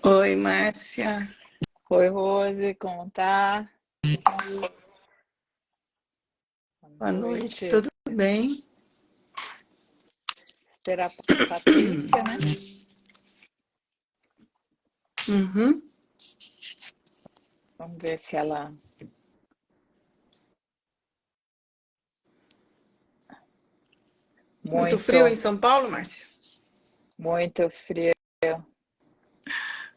Oi, Márcia. Oi, Rose, como tá? Boa Boa noite, noite. tudo bem? Esperar a Patrícia, né? Uhum. Vamos ver se ela... Muito frio em Muito, São Paulo, Márcia? muito frio.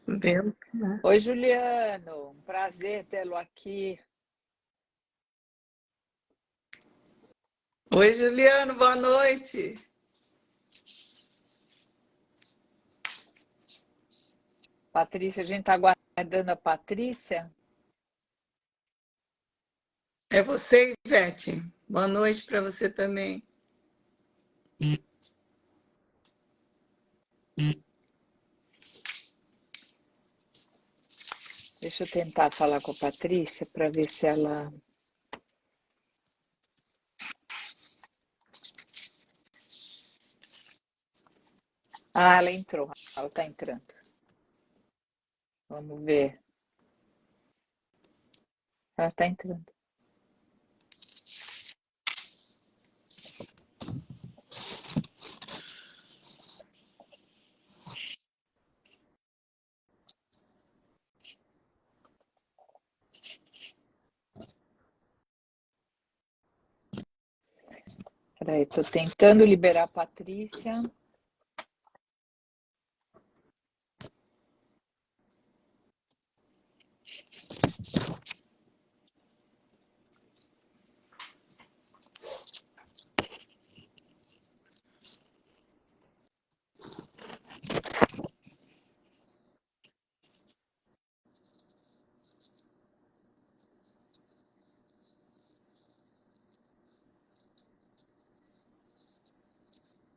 Vento, né? Oi, Juliano, um prazer tê-lo aqui. Oi, Juliano, boa noite. Patrícia, a gente tá aguardando a Patrícia. É você, Ivete. Boa noite para você também. Deixa eu tentar falar com a Patrícia para ver se ela... Ah, ela entrou. Ela tá entrando. Vamos ver. Ela tá entrando. Peraí, tô tentando liberar a Patrícia.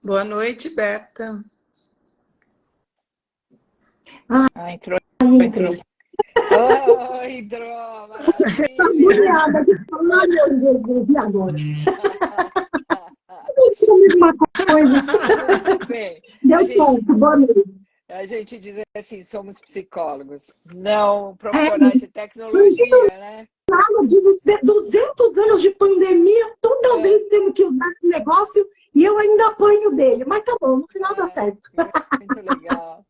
Boa noite, Beta. Ah, entrou, Aí entrou. entrei. Oi, Drô, Tá maravilha! agoniada de falar, meu Jesus, e agora? É a mesma coisa. Bem, Deu certo, boa noite. a gente diz assim, somos psicólogos, não É, profissionais de não tecnologia, né? fala de 200 anos de pandemia, toda É, vez tendo que usar esse negócio e eu ainda apanho dele. Mas tá bom, no final dá é, certo. muito legal.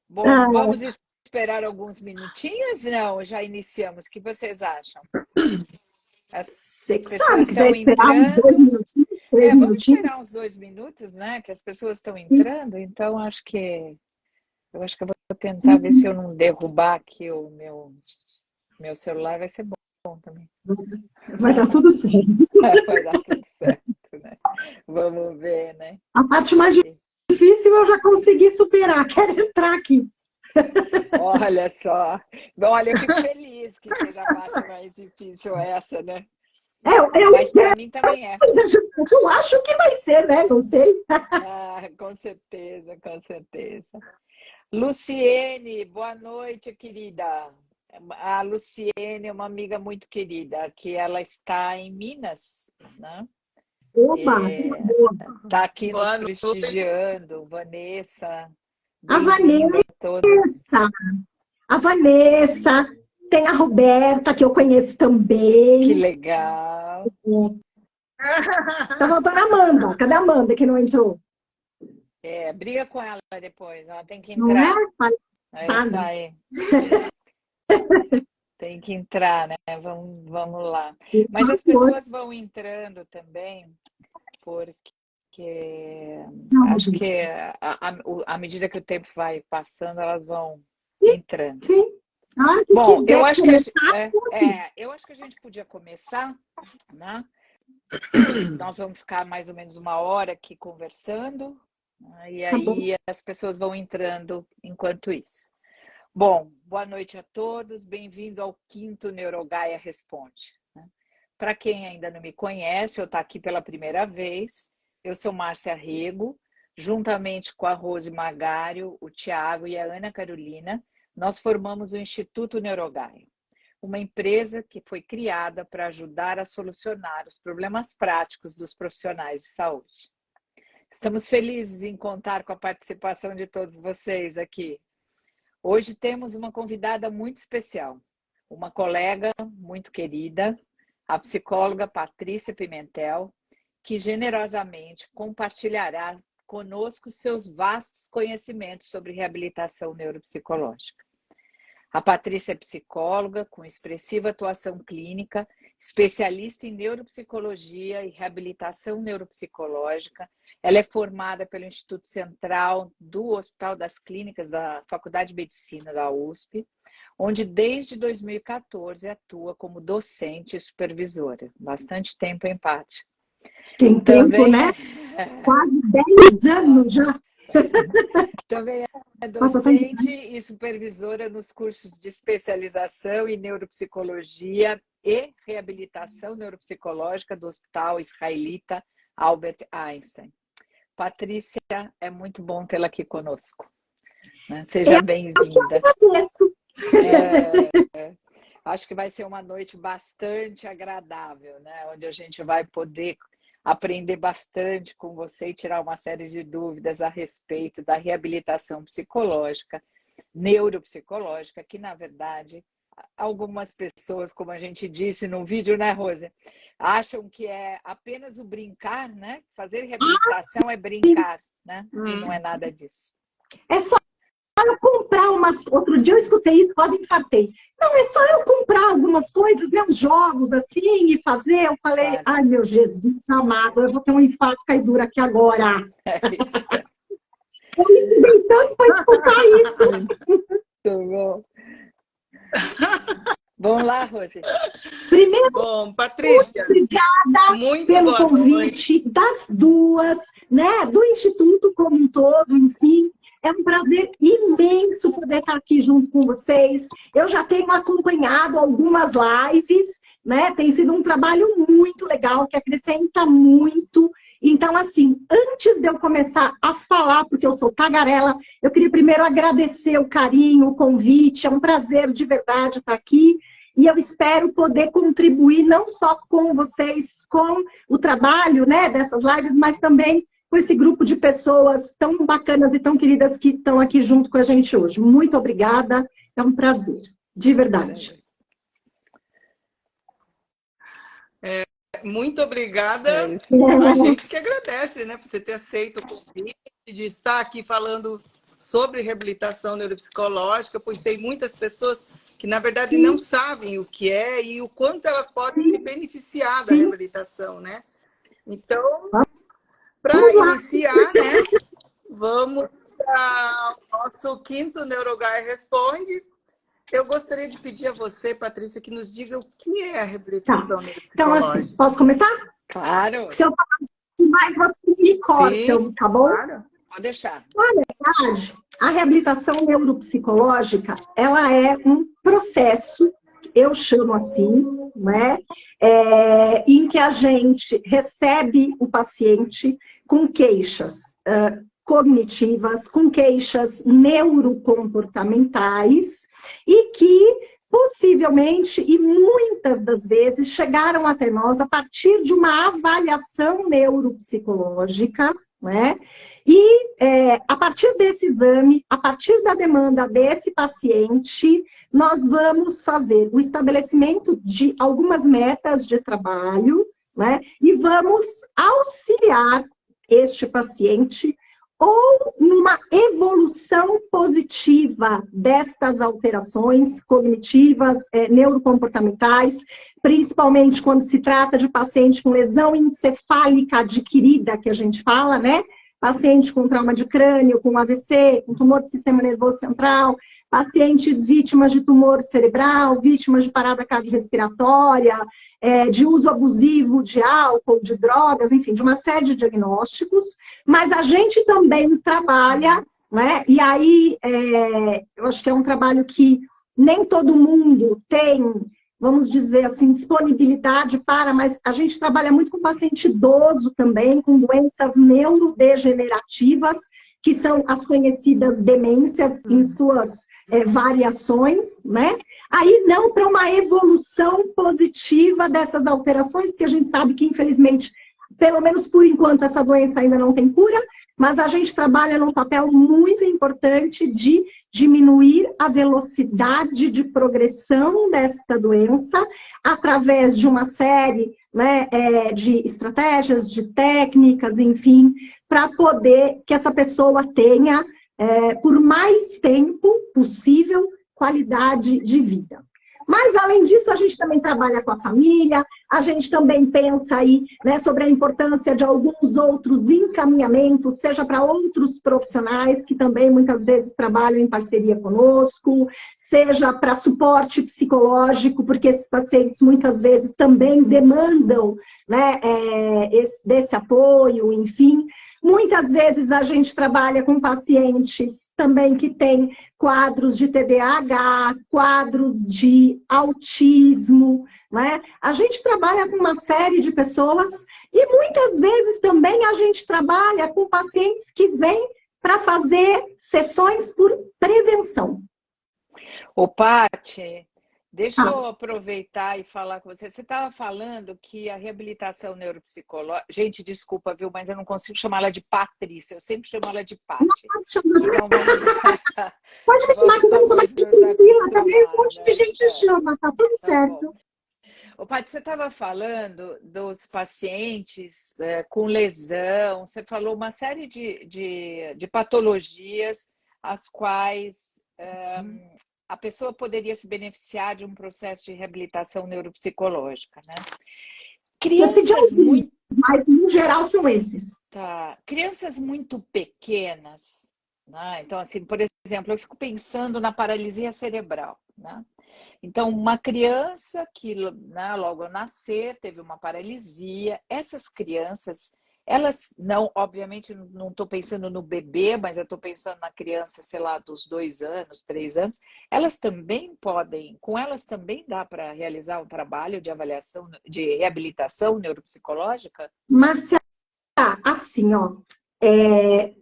Bom, Ah, vamos esperar alguns minutinhos? Não, já iniciamos. O que vocês acham? As você que sabe, pessoas quiser estão esperar uns 2 minutinhos, 3 vamos esperar minutinhos. uns 2 minutos, né? Que as pessoas estão entrando, então eu acho que eu vou tentar ver se eu não derrubar aqui o meu celular, vai ser bom também. Vai dar tudo certo. Vai dar tudo certo, né? Vamos ver, né? A parte mais difícil eu já consegui superar. Quero entrar aqui. Olha só. Olha, eu fico feliz que seja a parte mais difícil essa, né? Eu Mas para espero. mim também é. Eu acho que vai ser, né? Não sei. Ah, com certeza, com certeza. Luciene, boa noite, querida. A Luciene é uma amiga muito querida, que ela está em Minas, né? Oba, boa. Está aqui nos Boa noite. prestigiando. Vanessa, A bem-vinda a todas. Vanessa, a Vanessa, tem a Roberta, que eu conheço Que também. legal. Tá faltando a Amanda. Cadê a Amanda que não entrou? É, briga com ela depois, ela tem que Não é? entrar. É isso Palhaçada. aí. Tem que entrar, né? Vamos lá. Por Mas as favor. pessoas vão entrando também, porque Não, acho Roberta. que à medida que o tempo vai passando, elas vão Sim, entrando. sim. A hora que Bom, eu quiser acho que começar, eu acho que a gente podia começar, né? Nós vamos ficar mais ou menos uma hora aqui conversando, né? E tá bom. aí as pessoas vão entrando enquanto isso. Bom, boa noite a todos, bem-vindo ao quinto Neurogaia Responde. Para quem ainda não me conhece ou está aqui pela primeira vez, eu sou Márcia Rego, juntamente com a Rose Magário, o Tiago e a Ana Carolina, nós formamos o Instituto Neurogaia, uma empresa que foi criada para ajudar a solucionar os problemas práticos dos profissionais de saúde. Estamos felizes em contar com a participação de todos vocês aqui. Hoje temos uma convidada muito especial, uma colega muito querida, a psicóloga Patrícia Pimentel, que generosamente compartilhará conosco seus vastos conhecimentos sobre reabilitação neuropsicológica. A Patrícia é psicóloga com expressiva atuação clínica, especialista em neuropsicologia e reabilitação neuropsicológica. Ela é formada pelo Instituto Central do Hospital das Clínicas da Faculdade de Medicina da USP, onde desde 2014 atua como docente e supervisora. Bastante tempo, hein, Paty? Tem Também... tempo, né? Quase 10 anos já. Também é docente e supervisora nos cursos de especialização em neuropsicologia e reabilitação neuropsicológica do Hospital Israelita Albert Einstein. Patrícia, é muito bom tê-la aqui conosco. Seja bem-vinda. Agradeço. Acho que vai ser uma noite bastante agradável, né? Onde a gente vai poder aprender bastante com você e tirar uma série de dúvidas a respeito da reabilitação psicológica, neuropsicológica, que, na verdade, algumas pessoas, como a gente disse no vídeo, né, Rose, acham que é apenas o brincar, né? Fazer reabilitação é brincar, né? E não é nada disso. É só eu comprar umas... Outro dia eu escutei isso, quase infartei. Não, é só eu comprar algumas coisas, né, uns jogos assim, e fazer. Eu falei, claro. Ai, meu Jesus amado, eu vou ter um infarto caidura aqui agora. É isso. Eu me estudei tanto para escutar isso. Muito bom. Vamos lá, Rose. Primeiro, bom, Patrícia, obrigada pelo convite das duas, né, do Instituto como um todo, enfim. É um prazer imenso poder estar aqui junto com vocês. Eu já tenho acompanhado algumas lives, né? Tem sido um trabalho muito legal, que acrescenta muito. Então, assim, antes de eu começar a falar, porque eu sou tagarela, eu queria primeiro agradecer o carinho, o convite. É um prazer de verdade estar aqui. E eu espero poder contribuir não só com vocês, com o trabalho, né, dessas lives, mas também com esse grupo de pessoas tão bacanas e tão queridas que estão aqui junto com a gente hoje. Muito obrigada, é um prazer, de verdade. Muito obrigada. A gente que agradece, né, por você ter aceito o convite, de estar aqui falando sobre reabilitação neuropsicológica, pois tem muitas pessoas que, na verdade, não sabem o que é e o quanto elas podem se beneficiar da reabilitação, né? Então, para iniciar, né, vamos para o nosso quinto Neurogaia Responde. Eu gostaria de pedir a você, Patrícia, que nos diga o que é a reabilitação neuropsicológica. Então, assim, posso começar? Claro. Se eu falar demais, vocês me cortam, sim, tá bom? Claro, pode deixar. Na verdade, a reabilitação neuropsicológica, ela é um processo, eu chamo assim, né? Em que a gente recebe o paciente com queixas cognitivas, com queixas neurocomportamentais e que possivelmente e muitas das vezes chegaram até nós a partir de uma avaliação neuropsicológica, né? E a partir desse exame, a partir da demanda desse paciente, nós vamos fazer o estabelecimento de algumas metas de trabalho, né? E vamos auxiliar este paciente ou numa evolução positiva destas alterações cognitivas, neurocomportamentais, principalmente quando se trata de paciente com lesão encefálica adquirida, que a gente fala, né? Paciente com trauma de crânio, com AVC, com tumor do sistema nervoso central, pacientes vítimas de tumor cerebral, vítimas de parada cardiorrespiratória, de uso abusivo de álcool, de drogas, enfim, de uma série de diagnósticos. Mas a gente também trabalha, né? E aí, eu acho que é um trabalho que nem todo mundo tem, vamos dizer assim, disponibilidade para, mas a gente trabalha muito com paciente idoso também, com doenças neurodegenerativas, que são as conhecidas demências em suas variações, né? Aí não para uma evolução positiva dessas alterações, porque a gente sabe que, infelizmente, pelo menos por enquanto, essa doença ainda não tem cura, mas a gente trabalha num papel muito importante de diminuir a velocidade de progressão desta doença através de uma série, né, de estratégias, de técnicas, enfim, para poder que essa pessoa tenha, por mais tempo possível, qualidade de vida. Mas, além disso, a gente também trabalha com a família, a gente também pensa aí, né, sobre a importância de alguns outros encaminhamentos, seja para outros profissionais que também muitas vezes trabalham em parceria conosco, seja para suporte psicológico, porque esses pacientes muitas vezes também demandam, né, desse apoio, enfim. Muitas vezes a gente trabalha com pacientes também que têm quadros de TDAH, quadros de autismo, né? A gente trabalha com uma série de pessoas e muitas vezes também a gente trabalha com pacientes que vêm para fazer sessões por prevenção. Ô, Paty, deixa eu aproveitar e falar com você. Você estava falando que a reabilitação neuropsicológica... Gente, desculpa, viu? Mas eu não consigo chamar ela de Patrícia. Eu sempre chamo ela de Paty. Então, pode me chamar, que vamos chamar de Priscila também. Um monte de gente chama, tá tudo certo. Bom. Ô, Paty, você estava falando dos pacientes com lesão. Você falou uma série de patologias as quais... a pessoa poderia se beneficiar de um processo de reabilitação neuropsicológica, né? Crianças muito... Mas, no geral, são esses. Tá. Crianças muito pequenas, né? Então, assim, por exemplo, eu fico pensando na paralisia cerebral, né? Então, uma criança que, né, logo ao nascer teve uma paralisia, essas crianças... Elas não, obviamente, não estou pensando no bebê, mas eu estou pensando na criança, sei lá, dos 2 anos, 3 anos. Elas também podem, com elas também dá para realizar um trabalho de avaliação, de reabilitação neuropsicológica? Marcia, assim, ó,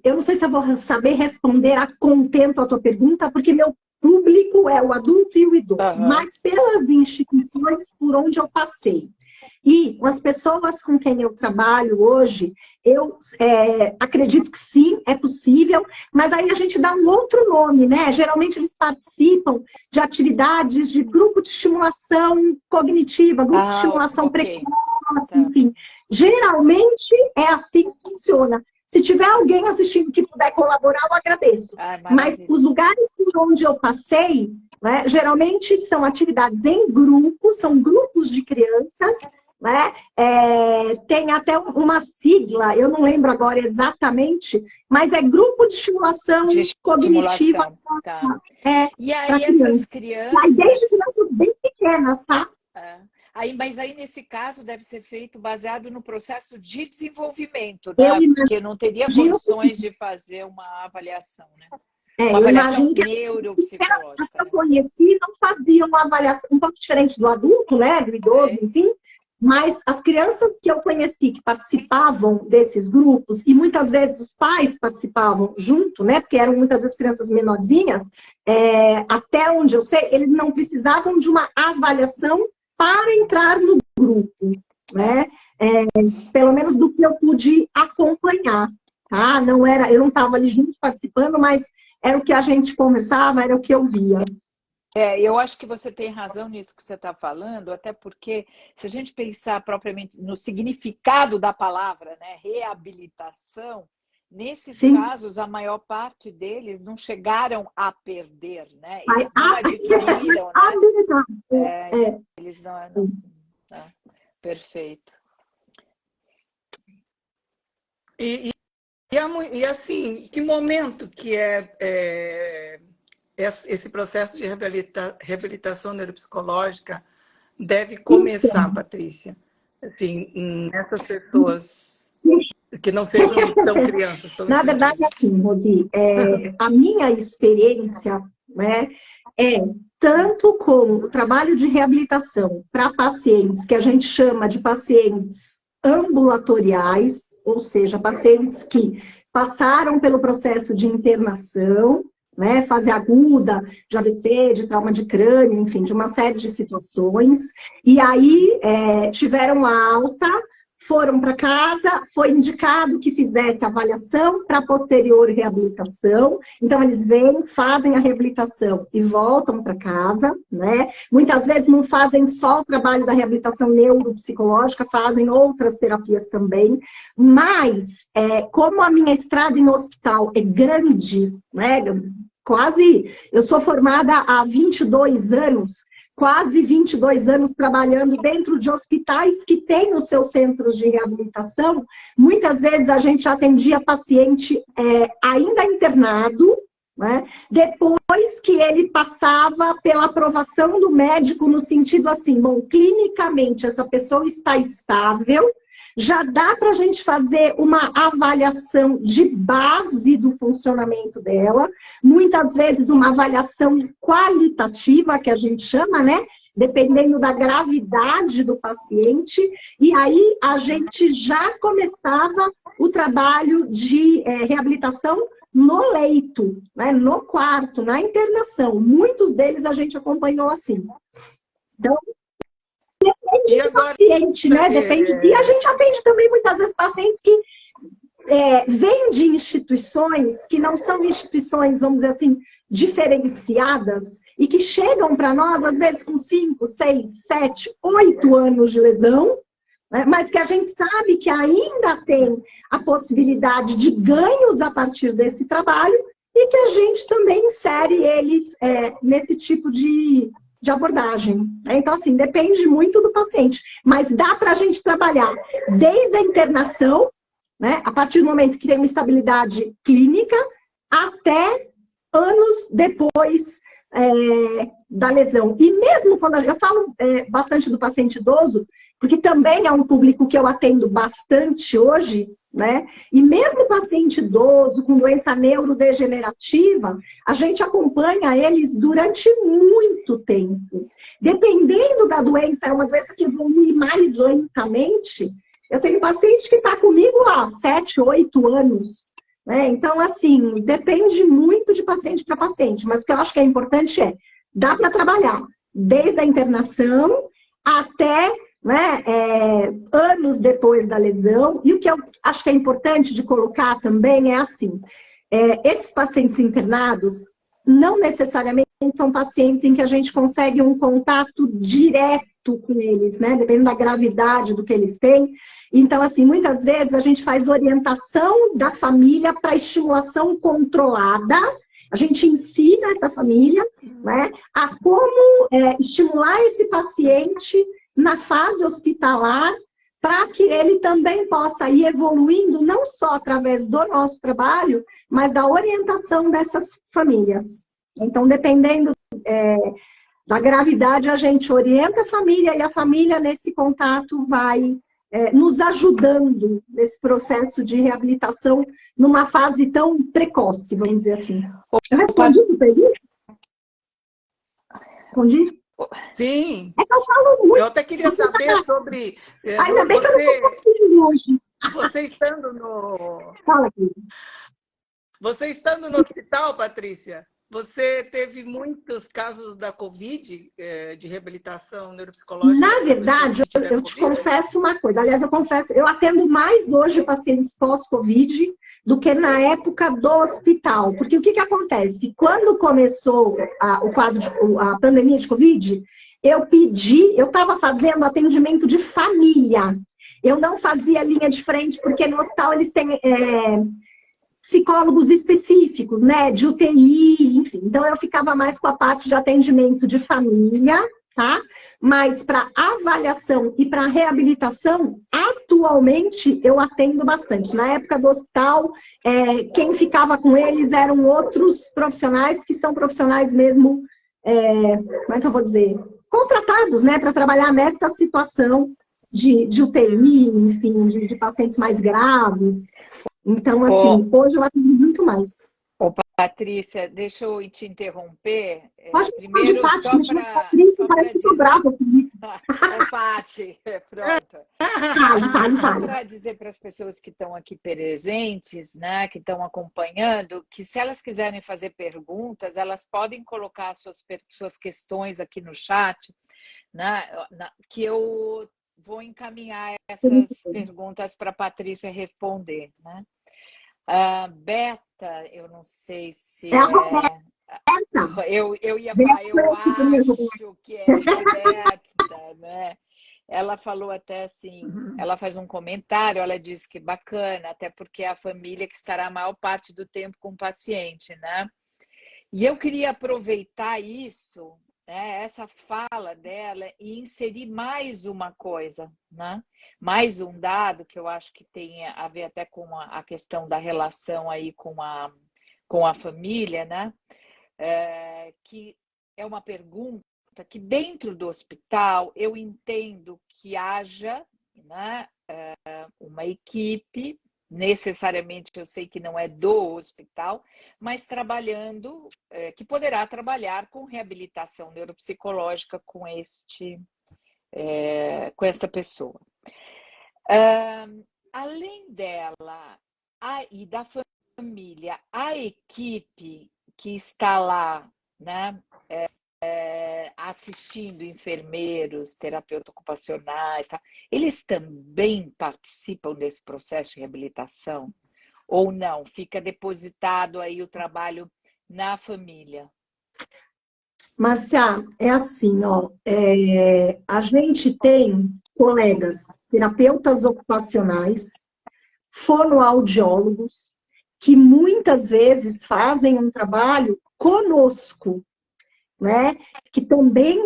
eu não sei se eu vou saber responder a contento a tua pergunta, porque meu público é o adulto e o idoso, mas pelas instituições por onde eu passei. E com as pessoas com quem eu trabalho hoje, eu acredito que sim, é possível, mas aí a gente dá um outro nome, né? Geralmente eles participam de atividades de grupo de estimulação cognitiva, grupo de estimulação precoce, enfim. Geralmente é assim que funciona. Se tiver alguém assistindo que puder colaborar, eu agradeço. Mas os lugares por onde eu passei, né, geralmente são atividades em grupo, são grupos de crianças, né? Tem até uma sigla, eu não lembro agora exatamente, mas é grupo de estimulação cognitiva. Tá. E aí essas crianças... Mas desde crianças bem pequenas, tá? Mas aí, nesse caso, deve ser feito baseado no processo de desenvolvimento, né? Porque não teria condições de fazer uma avaliação, né? Uma avaliação neuropsicológica. As que eu conheci não faziam uma avaliação um pouco diferente do adulto, né? Do idoso, enfim. Mas as crianças que eu conheci que participavam desses grupos, e muitas vezes os pais participavam junto, né? Porque eram muitas vezes crianças menorzinhas, até onde eu sei, eles não precisavam de uma avaliação para entrar no grupo, né? Pelo menos do que eu pude acompanhar, tá? Não era, eu não estava ali junto participando, mas era o que a gente conversava, era o que eu via. Eu acho que você tem razão nisso que você está falando, até porque se a gente pensar propriamente no significado da palavra, né, reabilitação, nesses casos, a maior parte deles não chegaram a perder, né? Eles não adquiriram, né? Eles não. Perfeito. E assim, que momento que esse processo de reabilitação neuropsicológica deve começar, Patrícia? Assim, nessas pessoas que não sejam tão crianças. Na verdade, assim, Rosi, a minha experiência, né, tanto com o trabalho de reabilitação para pacientes que a gente chama de pacientes ambulatoriais, ou seja, pacientes que passaram pelo processo de internação, né, fase aguda, de AVC, de trauma de crânio, enfim, de uma série de situações, e aí tiveram alta, foram para casa, foi indicado que fizesse avaliação para posterior reabilitação. Então, eles vêm, fazem a reabilitação e voltam para casa, né? Muitas vezes não fazem só o trabalho da reabilitação neuropsicológica, fazem outras terapias também. Mas, como a minha estrada no hospital é grande, né? Eu sou formada há 22 anos, quase 22 anos trabalhando dentro de hospitais que têm os seus centros de reabilitação. Muitas vezes a gente atendia paciente ainda internado, né? Depois que ele passava pela aprovação do médico no sentido assim, bom, clinicamente essa pessoa está estável, já dá para a gente fazer uma avaliação de base do funcionamento dela, muitas vezes uma avaliação qualitativa, que a gente chama, né? Dependendo da gravidade do paciente, e aí a gente já começava o trabalho de reabilitação no leito, né? No quarto, na internação. Muitos deles a gente acompanhou assim. Então, depende do paciente, né? Depende. E a gente atende também muitas vezes pacientes que vêm de instituições que não são instituições, vamos dizer assim, diferenciadas e que chegam para nós, às vezes, com 5, 6, 7, 8 anos de lesão, né? Mas que a gente sabe que ainda tem a possibilidade de ganhos a partir desse trabalho e que a gente também insere eles nesse tipo de abordagem. Então, assim, depende muito do paciente, mas dá para a gente trabalhar desde a internação, né, a partir do momento que tem uma estabilidade clínica, até anos depois da lesão. E mesmo quando eu falo bastante do paciente idoso, porque também é um público que eu atendo bastante hoje, né? E mesmo o paciente idoso com doença neurodegenerativa, a gente acompanha eles durante muito tempo. Dependendo da doença, é uma doença que evolui mais lentamente. Eu tenho paciente que está comigo há 7, 8 anos. Né? Então, assim, depende muito de paciente para paciente. Mas o que eu acho que é importante dá para trabalhar desde a internação até, né, anos depois da lesão. E o que eu acho que é importante de colocar também é assim, esses pacientes internados não necessariamente são pacientes em que a gente consegue um contato direto com eles, né? Dependendo da gravidade do que eles têm. Então, assim, muitas vezes a gente faz orientação da família para estimulação controlada. A gente ensina essa família, né, a como estimular esse paciente na fase hospitalar para que ele também possa ir evoluindo, não só através do nosso trabalho, mas da orientação dessas famílias. Então, dependendo da gravidade, a gente orienta a família e a família, nesse contato, vai nos ajudando nesse processo de reabilitação numa fase tão precoce, vamos dizer assim. Eu respondi o Peri? Respondi? Sim. É que eu falo muito. Eu até queria saber sobre... Ainda bem que eu não estou conseguindo hoje. Você estando no... Fala, querido. Você estando no hospital, Patrícia, você teve muitos casos da Covid, de reabilitação neuropsicológica? Na verdade, eu te confesso uma coisa. Aliás, eu atendo mais hoje pacientes pós-Covid do que na época do hospital. Porque o que acontece? Quando começou a pandemia de Covid, eu estava fazendo atendimento de família. Eu não fazia linha de frente, porque no hospital eles têm psicólogos específicos, né, de UTI, enfim. Então, eu ficava mais com a parte de atendimento de família, tá? Mas para avaliação e para reabilitação, atualmente eu atendo bastante. Na época do hospital, quem ficava com eles eram outros profissionais, que são profissionais mesmo, como é que eu vou dizer? Contratados, né, para trabalhar nessa situação de UTI, enfim, de pacientes mais graves. Então, assim, hoje eu atendo muito mais. Ô, Patrícia, deixa eu te interromper. Pode chamar de Primeiro, Paty, só me chama de Patrícia, parece que eu tô brava comigo. Ô, Paty, pronto. Fale. Para dizer para as pessoas que estão aqui presentes, né, que estão acompanhando, que se elas quiserem fazer perguntas, elas podem colocar suas questões aqui no chat, né, que eu vou encaminhar essas perguntas para a Patrícia responder, né? Beta, eu não sei se eu ia falar, eu acho que é Beta, né? Ela falou até assim, ela faz um comentário, ela diz que bacana, até porque é a família que estará a maior parte do tempo com o paciente, né? E eu queria aproveitar isso, né, essa fala dela, e inserir mais uma coisa, né? Mais um dado que eu acho que tem a ver até com a questão da relação aí com a família, né? Que é uma pergunta que dentro do hospital eu entendo que haja, né, uma equipe, necessariamente eu sei que não é do hospital, mas trabalhando, que poderá trabalhar com reabilitação neuropsicológica com esta pessoa. Além dela e da família, a equipe que está lá, né, assistindo enfermeiros, terapeutas ocupacionais, tá? Eles também participam desse processo de reabilitação? Ou não? Fica depositado aí o trabalho na família? Márcia, é assim, ó, a gente tem colegas terapeutas ocupacionais, fonoaudiólogos, que muitas vezes fazem um trabalho conosco, né? Que também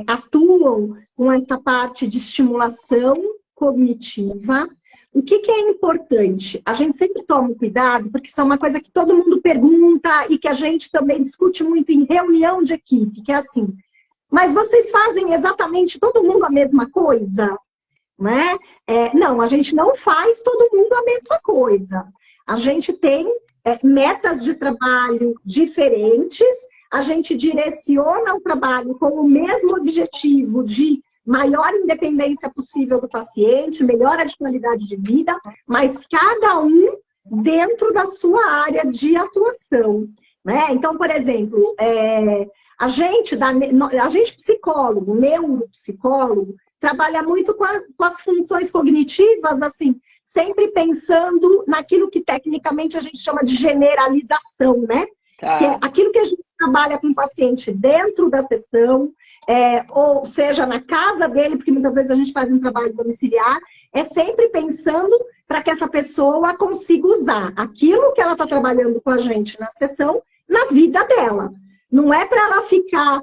atuam com essa parte de estimulação cognitiva. O que é importante? A gente sempre toma cuidado, porque isso é uma coisa que todo mundo pergunta e que a gente também discute muito em reunião de equipe, que é assim, mas vocês fazem exatamente todo mundo a mesma coisa? Né? Não, a gente não faz todo mundo a mesma coisa. A gente tem metas de trabalho diferentes, a gente direciona o trabalho com o mesmo objetivo de maior independência possível do paciente, melhora de qualidade de vida, mas cada um dentro da sua área de atuação, né? Então, por exemplo, a gente psicólogo, neuropsicólogo, trabalha muito com as funções cognitivas, assim, sempre pensando naquilo que tecnicamente a gente chama de generalização, né? Tá. Que é aquilo que a gente trabalha com o paciente dentro da sessão, ou seja, na casa dele, porque muitas vezes a gente faz um trabalho domiciliar, é sempre pensando para que essa pessoa consiga usar aquilo que ela está trabalhando com a gente na sessão, na vida dela. Não é para ela ficar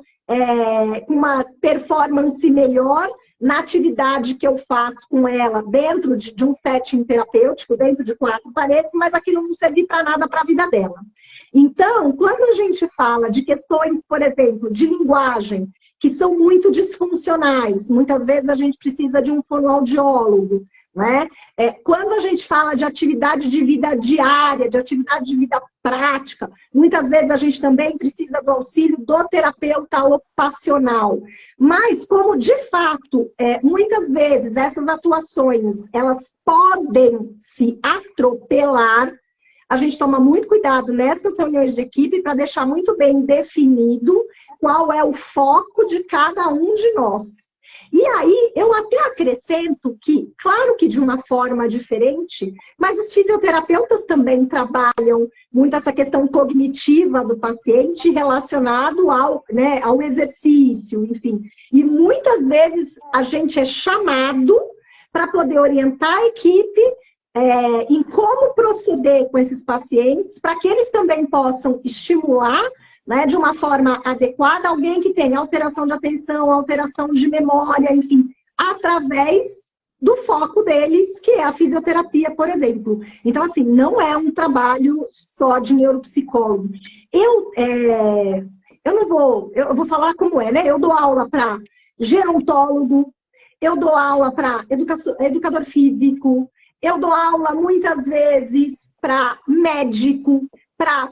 com uma performance melhor na atividade que eu faço com ela dentro de um setting terapêutico, dentro de 4 paredes, mas aquilo não servir para nada para a vida dela. Então, quando a gente fala de questões, por exemplo, de linguagem, que são muito disfuncionais, muitas vezes a gente precisa de um fonoaudiólogo, né? Quando a gente fala de atividade de vida diária, de atividade de vida prática, muitas vezes a gente também precisa do auxílio do terapeuta ocupacional. Mas como, de fato, muitas vezes essas atuações, elas podem se atropelar, a gente toma muito cuidado nessas reuniões de equipe para deixar muito bem definido qual é o foco de cada um de nós. E aí, eu até acrescento que, claro que de uma forma diferente, mas os fisioterapeutas também trabalham muito essa questão cognitiva do paciente relacionado ao exercício, enfim. E muitas vezes a gente é chamado para poder orientar a equipe em como proceder com esses pacientes, para que eles também possam estimular, né, de uma forma adequada, alguém que tem alteração de atenção, alteração de memória, enfim, através do foco deles, que é a fisioterapia, por exemplo. Então, assim, não é um trabalho só de neuropsicólogo. Eu vou falar como é, né? Eu dou aula para gerontólogo, eu dou aula para educador físico, eu dou aula muitas vezes para médico, para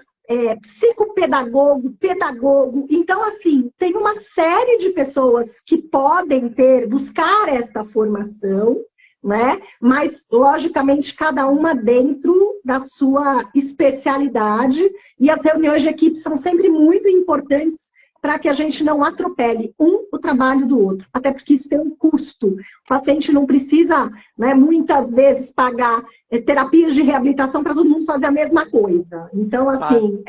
psicopedagogo, pedagogo. Então, assim, tem uma série de pessoas que podem buscar esta formação, né? Mas, logicamente, cada uma dentro da sua especialidade. E as reuniões de equipe são sempre muito importantes para que a gente não atropele o trabalho do outro. Até porque isso tem um custo. O paciente não precisa, né, muitas vezes, pagar terapias de reabilitação para todo mundo fazer a mesma coisa. Então, assim,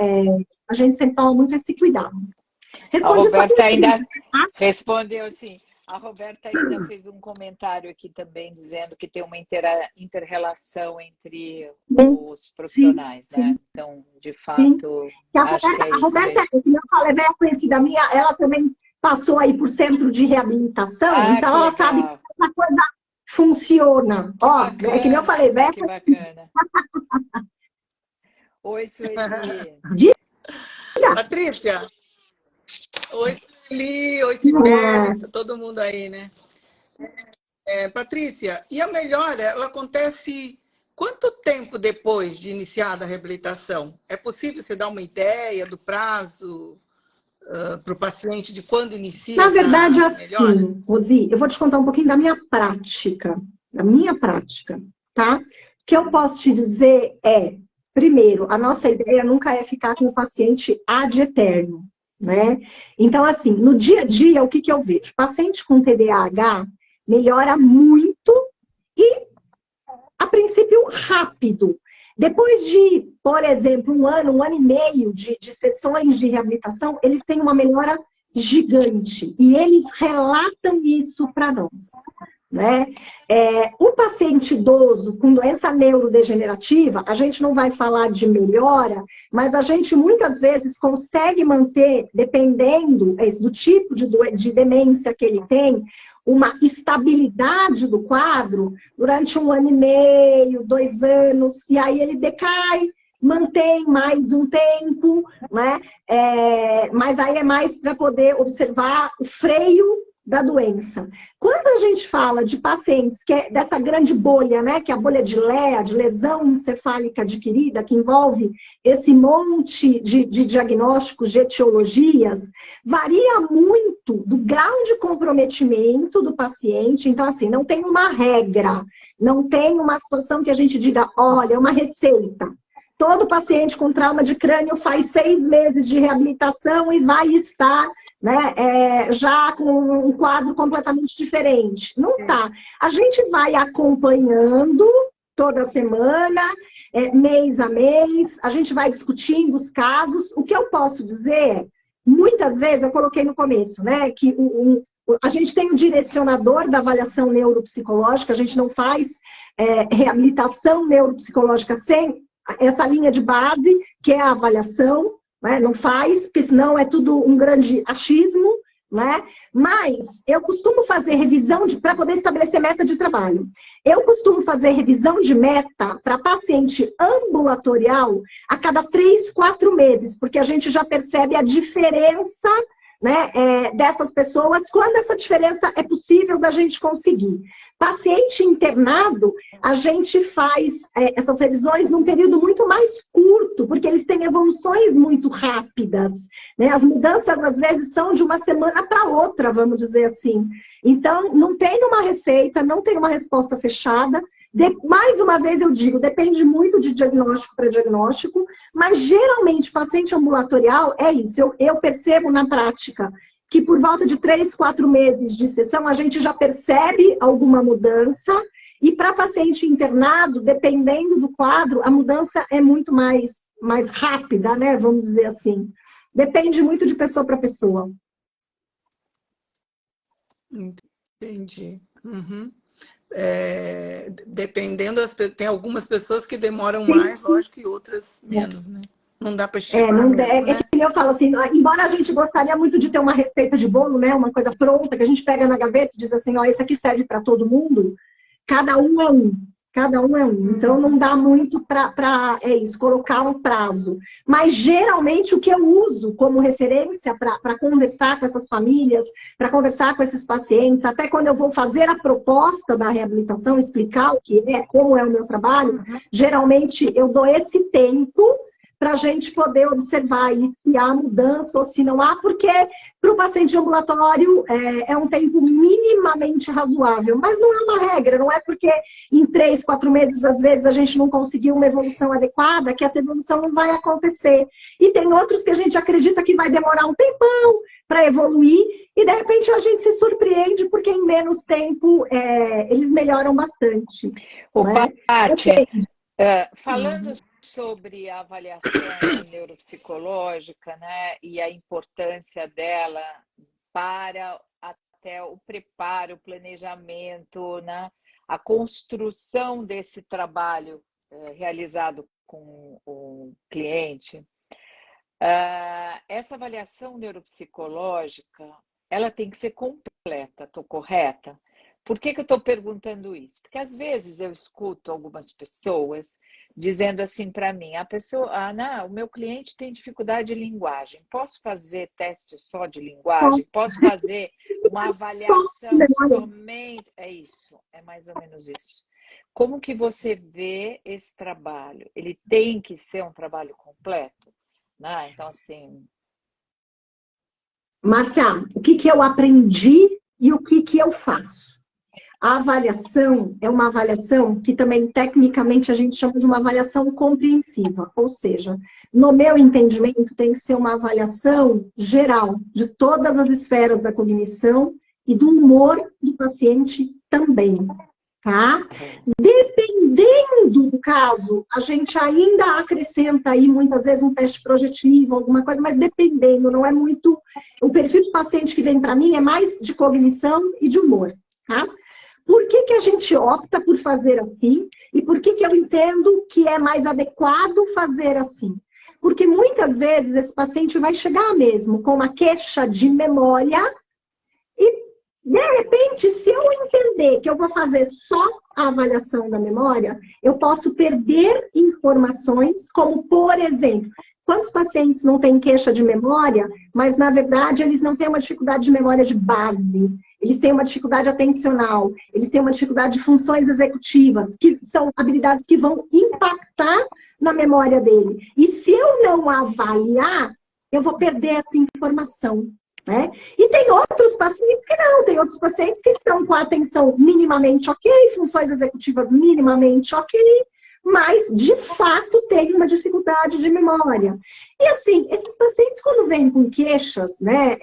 a gente sempre toma muito esse cuidado. A Roberta ainda respondeu assim. A Roberta ainda fez um comentário aqui também dizendo que tem uma inter-relação entre os profissionais, sim, né? Então, de fato, acho que é isso. A Roberta, como eu falei, é bem conhecida minha, ela também passou aí por centro de reabilitação, então ela sabe que a coisa funciona. Ó, é que nem eu falei, velho. Que bacana. Oi, Sueli. Patrícia. Oi, Sueli. Oi, Sibeli. Todo mundo aí, né? Patrícia, e a melhora, ela acontece quanto tempo depois de iniciada a reabilitação? É possível você dar uma ideia do prazo para o paciente de quando inicia? Na verdade, assim, Rosi, eu vou te contar um pouquinho da minha prática, tá? O que eu posso te dizer é, primeiro, a nossa ideia nunca é ficar com o paciente ad eterno, né? Então, assim, no dia a dia, o que eu vejo? Paciente com TDAH melhora muito e, a princípio, rápido. Depois de, por exemplo, um ano e meio de sessões de reabilitação, eles têm uma melhora gigante. E eles relatam isso para nós, né? O paciente idoso com doença neurodegenerativa, a gente não vai falar de melhora, mas a gente muitas vezes consegue manter, dependendo do tipo de demência que ele tem, uma estabilidade do quadro durante 1 ano e meio, 2 anos, e aí ele decai, mantém mais um tempo, né? Mas aí é mais para poder observar o freio da doença. Quando a gente fala de pacientes que é dessa grande bolha, né, que é a bolha de LEA, de lesão encefálica adquirida, que envolve esse monte de diagnósticos, de etiologias, varia muito do grau de comprometimento do paciente. Então, assim, não tem uma regra, não tem uma situação que a gente diga, olha, é uma receita. Todo paciente com trauma de crânio faz 6 meses de reabilitação e vai estar, né, já com um quadro completamente diferente. Não tá. A gente vai acompanhando toda semana, mês a mês, a gente vai discutindo os casos. O que eu posso dizer, muitas vezes, eu coloquei no começo, né, que a gente tem o direcionador da avaliação neuropsicológica, a gente não faz reabilitação neuropsicológica sem essa linha de base, que é a avaliação, né? Não faz, porque senão é tudo um grande achismo, né? Mas eu costumo fazer revisão para poder estabelecer meta de trabalho. Eu costumo fazer revisão de meta para paciente ambulatorial a cada 3, 4 meses, porque a gente já percebe a diferença, né, dessas pessoas, quando essa diferença é possível da gente conseguir. Paciente internado, a gente faz essas revisões num período muito mais curto, porque eles têm evoluções muito rápidas, né? As mudanças, às vezes, são de uma semana para outra, vamos dizer assim. Então, não tem uma receita, não tem uma resposta fechada. Mais uma vez eu digo, depende muito de diagnóstico para diagnóstico, mas geralmente paciente ambulatorial é isso. Eu percebo na prática que por volta de 3, 4 meses de sessão a gente já percebe alguma mudança, e para paciente internado, dependendo do quadro, a mudança é muito mais rápida, né? Vamos dizer assim. Depende muito de pessoa para pessoa. Entendi. Uhum. Dependendo, tem algumas pessoas que demoram mais, lógico, e outras menos, né? Não dá para estimar. Que eu falo assim, embora a gente gostaria muito de ter uma receita de bolo, né? Uma coisa pronta, que a gente pega na gaveta e diz assim, ó, isso aqui serve para todo mundo, cada um é um. Então, não dá muito para colocar um prazo. Mas, geralmente, o que eu uso como referência para conversar com essas famílias, para conversar com esses pacientes, até quando eu vou fazer a proposta da reabilitação, explicar o que é, como é o meu trabalho, geralmente eu dou esse tempo para a gente poder observar aí se há mudança ou se não há, porque para o paciente ambulatório é um tempo minimamente razoável, mas não é uma regra, não é porque em 3, 4 meses, às vezes, a gente não conseguiu uma evolução adequada, que essa evolução não vai acontecer. E tem outros que a gente acredita que vai demorar um tempão para evoluir, e de repente a gente se surpreende, porque em menos tempo eles melhoram bastante. Opa, Paty, falando sobre a avaliação neuropsicológica, né, e a importância dela para até o preparo, o planejamento, né, a construção desse trabalho realizado com o cliente, essa avaliação neuropsicológica, ela tem que ser completa, estou correta? Por que eu estou perguntando isso? Porque às vezes eu escuto algumas pessoas dizendo assim para mim, não, o meu cliente tem dificuldade de linguagem, posso fazer teste só de linguagem? Posso fazer uma avaliação somente? É isso, é mais ou menos isso. Como que você vê esse trabalho? Ele tem que ser um trabalho completo? Né? Então, assim... Márcia, o que eu aprendi e o que eu faço? A avaliação é uma avaliação que também, tecnicamente, a gente chama de uma avaliação compreensiva. Ou seja, no meu entendimento, tem que ser uma avaliação geral de todas as esferas da cognição e do humor do paciente também, tá? Dependendo do caso, a gente ainda acrescenta aí, muitas vezes, um teste projetivo, alguma coisa, mas dependendo, não é muito... O perfil de paciente que vem para mim é mais de cognição e de humor, tá? Por que a gente opta por fazer assim? E por que eu entendo que é mais adequado fazer assim? Porque muitas vezes esse paciente vai chegar mesmo com uma queixa de memória e, de repente, se eu entender que eu vou fazer só a avaliação da memória, eu posso perder informações, como, por exemplo, quantos pacientes não têm queixa de memória, mas, na verdade, eles não têm uma dificuldade de memória de base. Eles têm uma dificuldade atencional, eles têm uma dificuldade de funções executivas, que são habilidades que vão impactar na memória dele. E se eu não avaliar, eu vou perder essa informação, né? E tem outros pacientes que não, tem outros pacientes que estão com a atenção minimamente ok, funções executivas minimamente ok, mas, de fato, tem uma dificuldade de memória. E, assim, esses pacientes, quando vêm com queixas, né,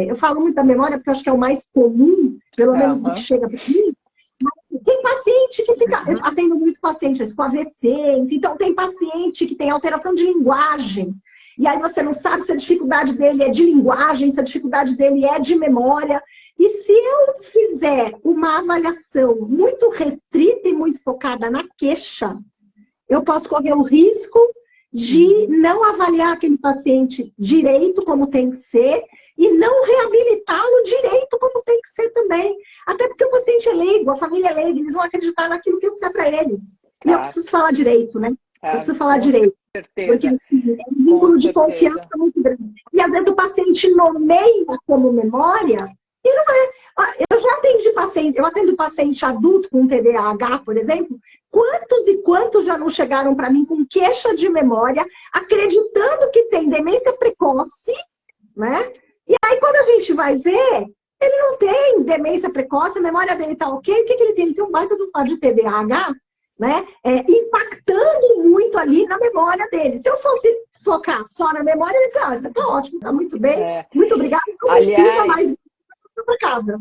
eu falo muito da memória porque eu acho que é o mais comum, pelo menos do que chega para mim, mas tem paciente que fica... Eu atendo muito pacientes com AVC, enfim, então tem paciente que tem alteração de linguagem, e aí você não sabe se a dificuldade dele é de linguagem, se a dificuldade dele é de memória. E se eu fizer uma avaliação muito restrita e muito focada na queixa, eu posso correr o risco de não avaliar aquele paciente direito, como tem que ser, e não reabilitá-lo direito, como tem que ser também. Até porque o paciente é leigo, a família é leiga, eles vão acreditar naquilo que eu disser para eles. E eu preciso falar direito, né? Eu preciso falar direito. Certeza. Porque assim, é um vínculo de confiança muito grande. E às vezes o paciente nomeia como memória, e não é. Eu já atendi paciente, eu atendo paciente adulto com TDAH, por exemplo. Quantos e quantos já não chegaram para mim com queixa de memória, acreditando que tem demência precoce, né? E aí, quando a gente vai ver, ele não tem demência precoce, a memória dele tá ok. O que ele tem? Ele tem um baita de um quadro de TDAH, né? Impactando muito ali na memória dele. Se eu fosse focar só na memória, eu ia dizer, isso tá ótimo, tá muito bem, muito obrigada, não precisa mais para casa.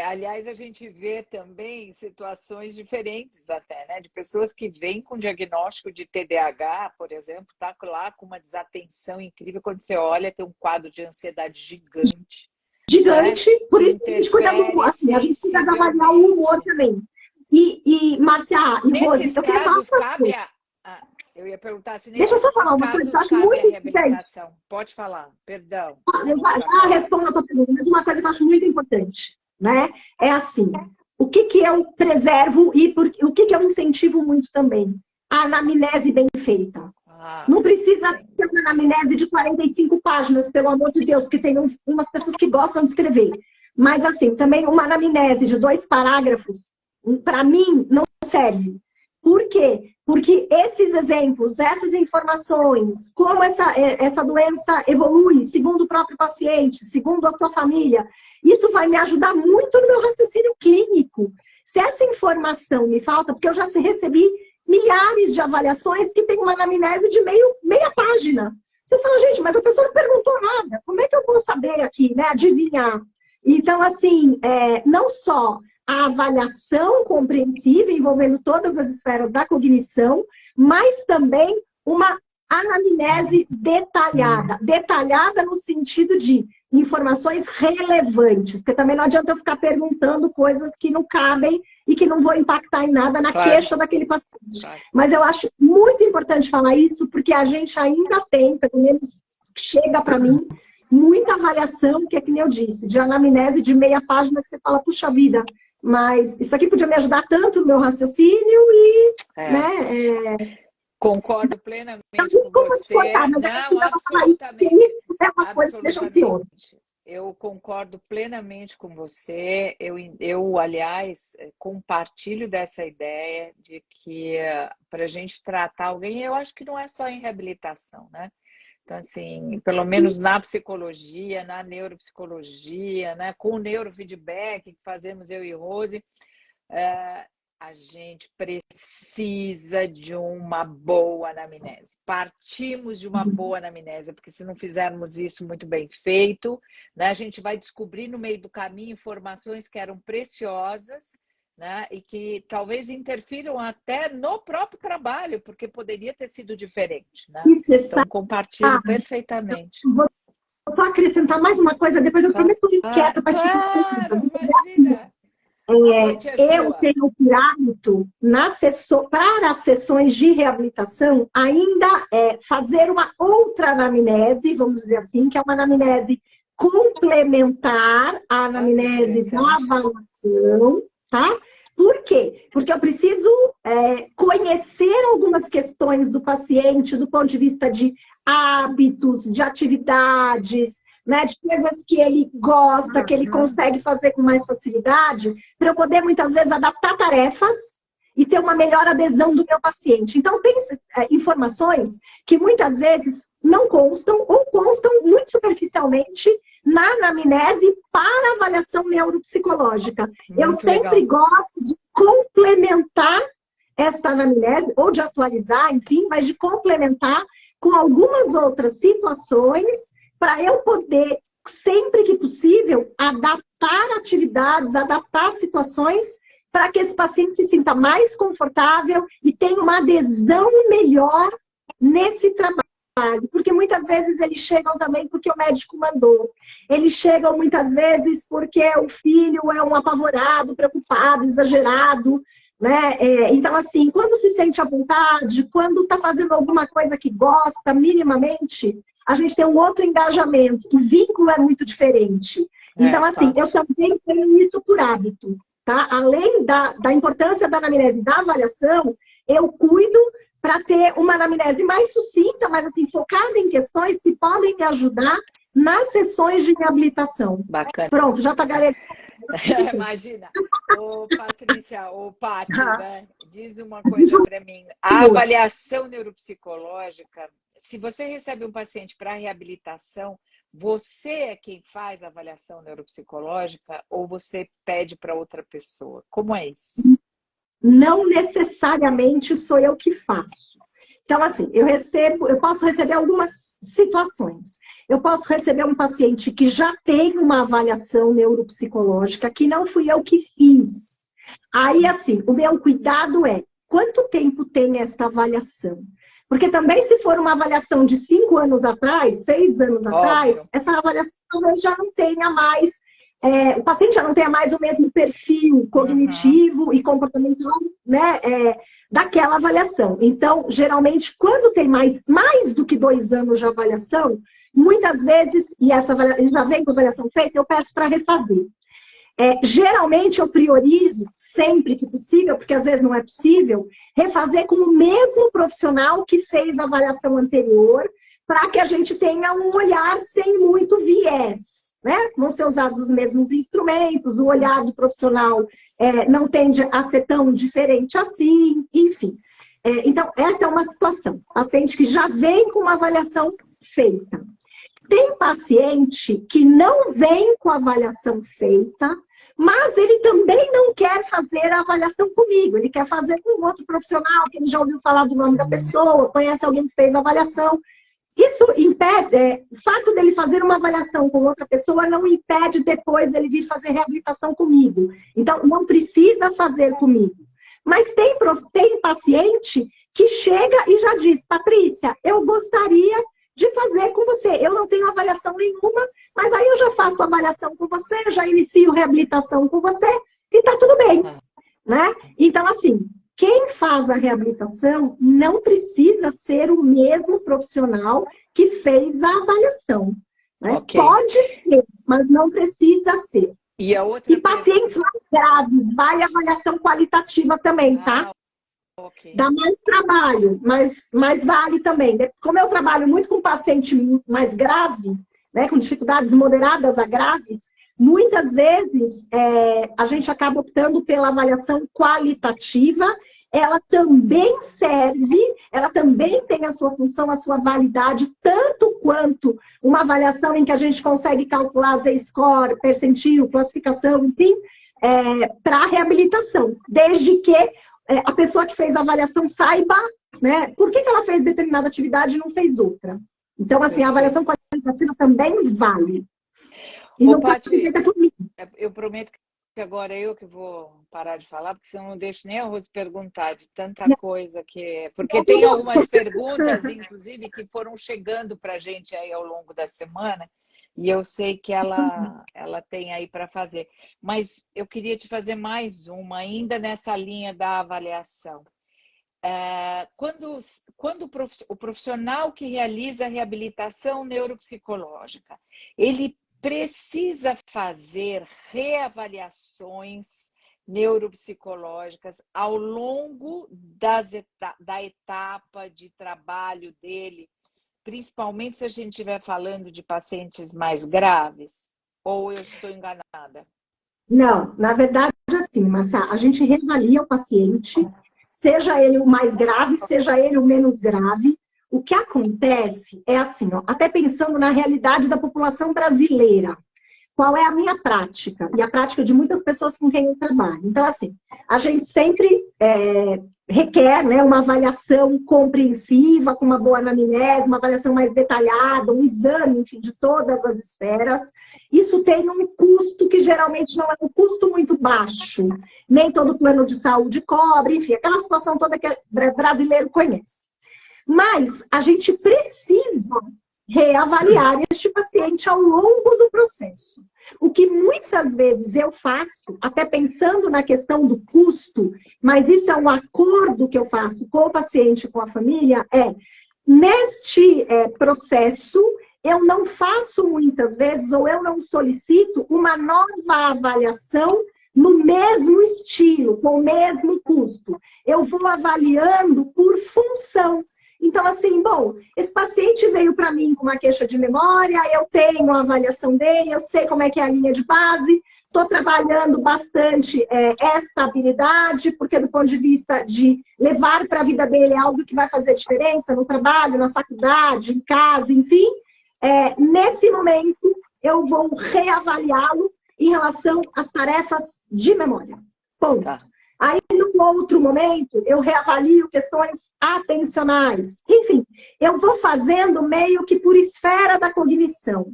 Aliás, a gente vê também situações diferentes até, né? De pessoas que vêm com diagnóstico de TDAH, por exemplo, tá lá com uma desatenção incrível. Quando você olha, tem um quadro de ansiedade gigante. Gigante, né? Por isso que a gente cuida do humor. Assim, a gente precisa avaliar o humor também. E Márcia, e Rose, eu queria falar cabe eu ia perguntar se Deixa eu só falar uma coisa que eu acho muito importante. Pode falar, perdão. Eu já respondo a tua pergunta, mas uma coisa que eu acho muito importante, né? É assim, o que eu preservo e o que eu incentivo muito também? A anamnese bem feita. Não precisa ser uma anamnese de 45 páginas, pelo amor de Deus, porque tem umas pessoas que gostam de escrever. Mas, assim, também uma anamnese de 2 parágrafos, para mim, não serve. Por quê? Porque esses exemplos, essas informações, como essa doença evolui, segundo o próprio paciente, segundo a sua família, isso vai me ajudar muito no meu raciocínio clínico. Se essa informação me falta, porque eu já recebi milhares de avaliações que tem uma anamnese de meia página. Você fala, gente, mas a pessoa não perguntou nada. Como é que eu vou saber aqui, né? Adivinhar? Então, assim, não só a avaliação compreensiva, envolvendo todas as esferas da cognição, mas também uma anamnese detalhada. Detalhada no sentido de informações relevantes, porque também não adianta eu ficar perguntando coisas que não cabem e que não vão impactar em nada na queixa daquele paciente. Mas eu acho muito importante falar isso, porque a gente ainda tem, pelo menos chega para mim, muita avaliação, que é que nem eu disse, de anamnese de meia página, que você fala, puxa vida, mas isso aqui podia me ajudar tanto no meu raciocínio e... Concordo plenamente com você. Mas não, absolutamente. Isso é uma coisa que deixa ansioso. Eu concordo plenamente com você. Eu, aliás, compartilho dessa ideia de que para a gente tratar alguém, eu acho que não é só em reabilitação, né? Então, assim, pelo menos na psicologia, na neuropsicologia, né, com o neurofeedback que fazemos eu e Rose, a gente precisa de uma boa anamnese. Partimos de uma boa anamnese, porque se não fizermos isso muito bem feito, né, a gente vai descobrir no meio do caminho informações que eram preciosas, né, e que talvez interfiram até no próprio trabalho, porque poderia ter sido diferente. Né? Então, compartilho perfeitamente. Vou só acrescentar mais uma coisa, depois eu prometo que fico quieta para explicar. Imagina! Eu tenho por hábito, para as sessões de reabilitação, ainda fazer uma outra anamnese, vamos dizer assim, que é uma anamnese complementar à anamnese da avaliação, tá? Por quê? Porque eu preciso conhecer algumas questões do paciente do ponto de vista de hábitos, de atividades, né, de coisas que ele gosta, que ele consegue fazer com mais facilidade, para eu poder, muitas vezes, adaptar tarefas e ter uma melhor adesão do meu paciente. Então, tem informações que, muitas vezes, não constam ou constam muito superficialmente na anamnese para avaliação neuropsicológica. Eu sempre gosto de complementar esta anamnese, ou de atualizar, enfim, mas de complementar com algumas outras situações para eu poder, sempre que possível, adaptar atividades, adaptar situações para que esse paciente se sinta mais confortável e tenha uma adesão melhor nesse trabalho. Porque muitas vezes eles chegam também porque o médico mandou. Eles chegam muitas vezes porque o filho é um apavorado, preocupado, exagerado, né? Então, assim, quando se sente à vontade, quando está fazendo alguma coisa que gosta minimamente, a gente tem um outro engajamento. O vínculo é muito diferente. Então, assim, eu também tenho isso por hábito, tá? Além da importância da anamnese da avaliação, eu cuido para ter uma anamnese mais sucinta, mas, assim, focada em questões que podem me ajudar nas sessões de reabilitação. Bacana. Pronto, já está galegando. Imagina, Patrícia, Pati, né? Diz uma coisa para mim. A avaliação neuropsicológica, se você recebe um paciente para reabilitação, você é quem faz a avaliação neuropsicológica ou você pede para outra pessoa? Como é isso? Não necessariamente sou eu que faço. Então, assim, eu posso receber algumas situações. Eu posso receber um paciente que já tem uma avaliação neuropsicológica, que não fui eu que fiz. Aí, assim, o meu cuidado é, quanto tempo tem esta avaliação? Porque também, se for uma avaliação de 5 anos atrás, 6 anos atrás, essa avaliação talvez já não tenha mais, o paciente já não tenha mais o mesmo perfil cognitivo e comportamental, né, daquela avaliação. Então, geralmente, quando tem mais do que 2 anos de avaliação, muitas vezes, e essa já vem com a avaliação feita, eu peço para refazer. Geralmente, eu priorizo, sempre que possível, porque às vezes não é possível, refazer com o mesmo profissional que fez a avaliação anterior, para que a gente tenha um olhar sem muito viés. né? Vão ser usados os mesmos instrumentos, o olhar do profissional não tende a ser tão diferente assim, enfim. Então, essa é uma situação. Paciente que já vem com uma avaliação feita. Tem paciente que não vem com a avaliação feita, mas ele também não quer fazer a avaliação comigo, ele quer fazer com outro profissional, que ele já ouviu falar do nome da pessoa, conhece alguém que fez a avaliação. Isso impede, o fato dele fazer uma avaliação com outra pessoa não impede depois dele vir fazer reabilitação comigo. Então, não precisa fazer comigo. Mas tem paciente que chega e já diz, Patrícia, eu gostaria de fazer com você. Eu não tenho avaliação nenhuma, mas aí eu já faço avaliação com você, já inicio reabilitação com você e tá tudo bem, né? Então, assim, quem faz a reabilitação não precisa ser o mesmo profissional que fez a avaliação, né? Okay. Pode ser, mas não precisa ser. E pacientes mais graves, vale avaliação qualitativa também, tá? Okay. Dá mais trabalho, mas vale também. Como eu trabalho muito com paciente mais grave, né, com dificuldades moderadas a graves, muitas vezes a gente acaba optando pela avaliação qualitativa. Ela também serve, ela também tem a sua função, a sua validade, tanto quanto uma avaliação em que a gente consegue calcular Z-score, percentil, classificação, enfim, para reabilitação, desde que a pessoa que fez a avaliação saiba, né, por que ela fez determinada atividade e não fez outra. Então, assim, a avaliação qualitativa também vale. E não pode ser feita por mim. Eu prometo que agora eu que vou parar de falar, porque senão eu não deixo nem a Rose perguntar de tanta coisa que... Porque tem algumas perguntas, inclusive, que foram chegando para a gente aí ao longo da semana, e eu sei que ela tem aí para fazer. Mas eu queria te fazer mais uma, ainda nessa linha da avaliação. Quando o profissional que realiza a reabilitação neuropsicológica, ele precisa fazer reavaliações neuropsicológicas ao longo da etapa de trabalho dele, principalmente se a gente estiver falando de pacientes mais graves? Ou eu estou enganada? Não, na verdade, assim, Marcia, a gente reavalia o paciente, seja ele o mais grave, seja ele o menos grave. O que acontece é assim, ó, até pensando na realidade da população brasileira, qual é a minha prática e a prática de muitas pessoas com quem eu trabalho. Então, assim, a gente sempre requer, né, uma avaliação compreensiva, com uma boa anamnese, uma avaliação mais detalhada, um exame, enfim, de todas as esferas. Isso tem um custo que geralmente não é um custo muito baixo. Nem todo plano de saúde cobre, enfim, aquela situação toda que o brasileiro conhece. Mas a gente precisa reavaliar este paciente ao longo do processo. O que muitas vezes eu faço, até pensando na questão do custo, mas isso é um acordo que eu faço com o paciente e com a família, neste processo, eu não faço muitas vezes, ou eu não solicito uma nova avaliação no mesmo estilo, com o mesmo custo. Eu vou avaliando por função. Então, assim, bom, esse paciente veio para mim com uma queixa de memória, eu tenho a avaliação dele, eu sei como é que é a linha de base, estou trabalhando bastante esta habilidade, porque do ponto de vista de levar para a vida dele é algo que vai fazer diferença no trabalho, na faculdade, em casa, enfim. Nesse momento, eu vou reavaliá-lo em relação às tarefas de memória. Ponto. Tá. Aí, num outro momento, eu reavalio questões atencionais. Enfim, eu vou fazendo meio que por esfera da cognição.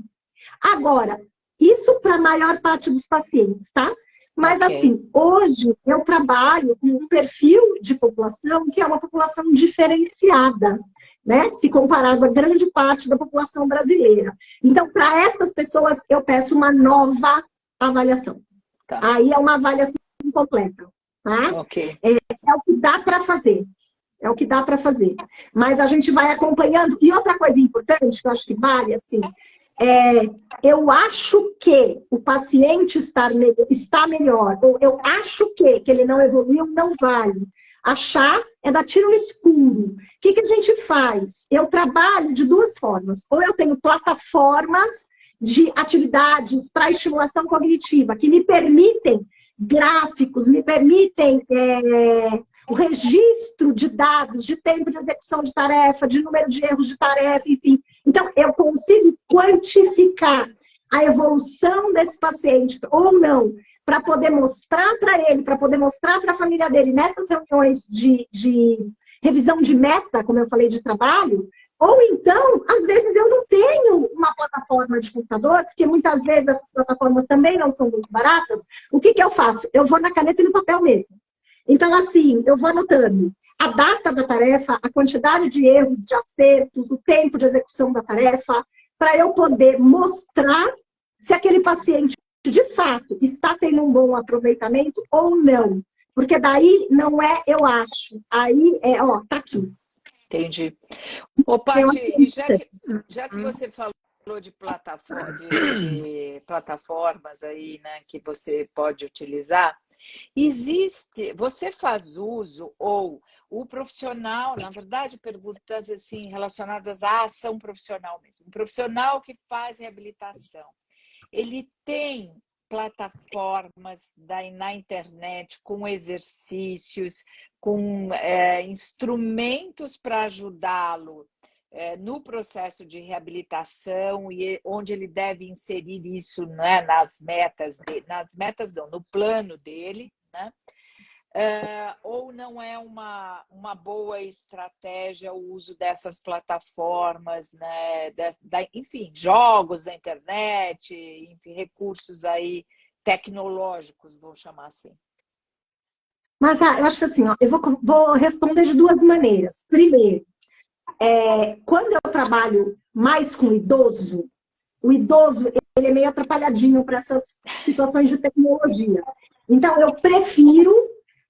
Agora, isso para a maior parte dos pacientes, tá? Mas, assim, hoje eu trabalho com um perfil de população que é uma população diferenciada, né? Se comparado a grande parte da população brasileira. Então, para essas pessoas, eu peço uma nova avaliação. Tá. Aí é uma avaliação completa. Tá? Okay. É o que dá para fazer. É o que dá para fazer. Mas a gente vai acompanhando. E outra coisa importante, que eu acho que vale, assim, eu acho que o paciente está melhor, ou eu acho que ele não evoluiu, não vale. Achar é dar tiro no escuro. O que a gente faz? Eu trabalho de duas formas. Ou eu tenho plataformas de atividades para estimulação cognitiva, que me permitem gráficos, me permitem o registro de dados, de tempo de execução de tarefa, de número de erros de tarefa, enfim. Então, eu consigo quantificar a evolução desse paciente ou não, para poder mostrar para ele, para poder mostrar para a família dele nessas reuniões de revisão de meta, como eu falei, de trabalho. Ou então, às vezes eu não tenho uma plataforma de computador, porque muitas vezes essas plataformas também não são muito baratas. O que eu faço? Eu vou na caneta e no papel mesmo. Então, assim, eu vou anotando a data da tarefa, a quantidade de erros, de acertos, o tempo de execução da tarefa, para eu poder mostrar se aquele paciente, de fato, está tendo um bom aproveitamento ou não. Porque daí não é eu acho, aí é, ó, tá aqui. Entendi. Ô, Paty, e já que você falou de plataformas aí, né, que você pode utilizar, você faz uso, ou o profissional, na verdade, perguntas assim relacionadas à ação profissional mesmo, um profissional que faz reabilitação, ele tem plataformas na internet com exercícios, com instrumentos para ajudá-lo no processo de reabilitação, e onde ele deve inserir isso, né, no plano dele, né? Ou não é uma boa estratégia o uso dessas plataformas, né? Enfim, jogos da internet, enfim, recursos aí tecnológicos, vou chamar assim. Mas eu acho assim, ó, eu vou responder de duas maneiras. Primeiro, quando eu trabalho mais com o idoso ele é meio atrapalhadinho para essas situações de tecnologia. Então, eu prefiro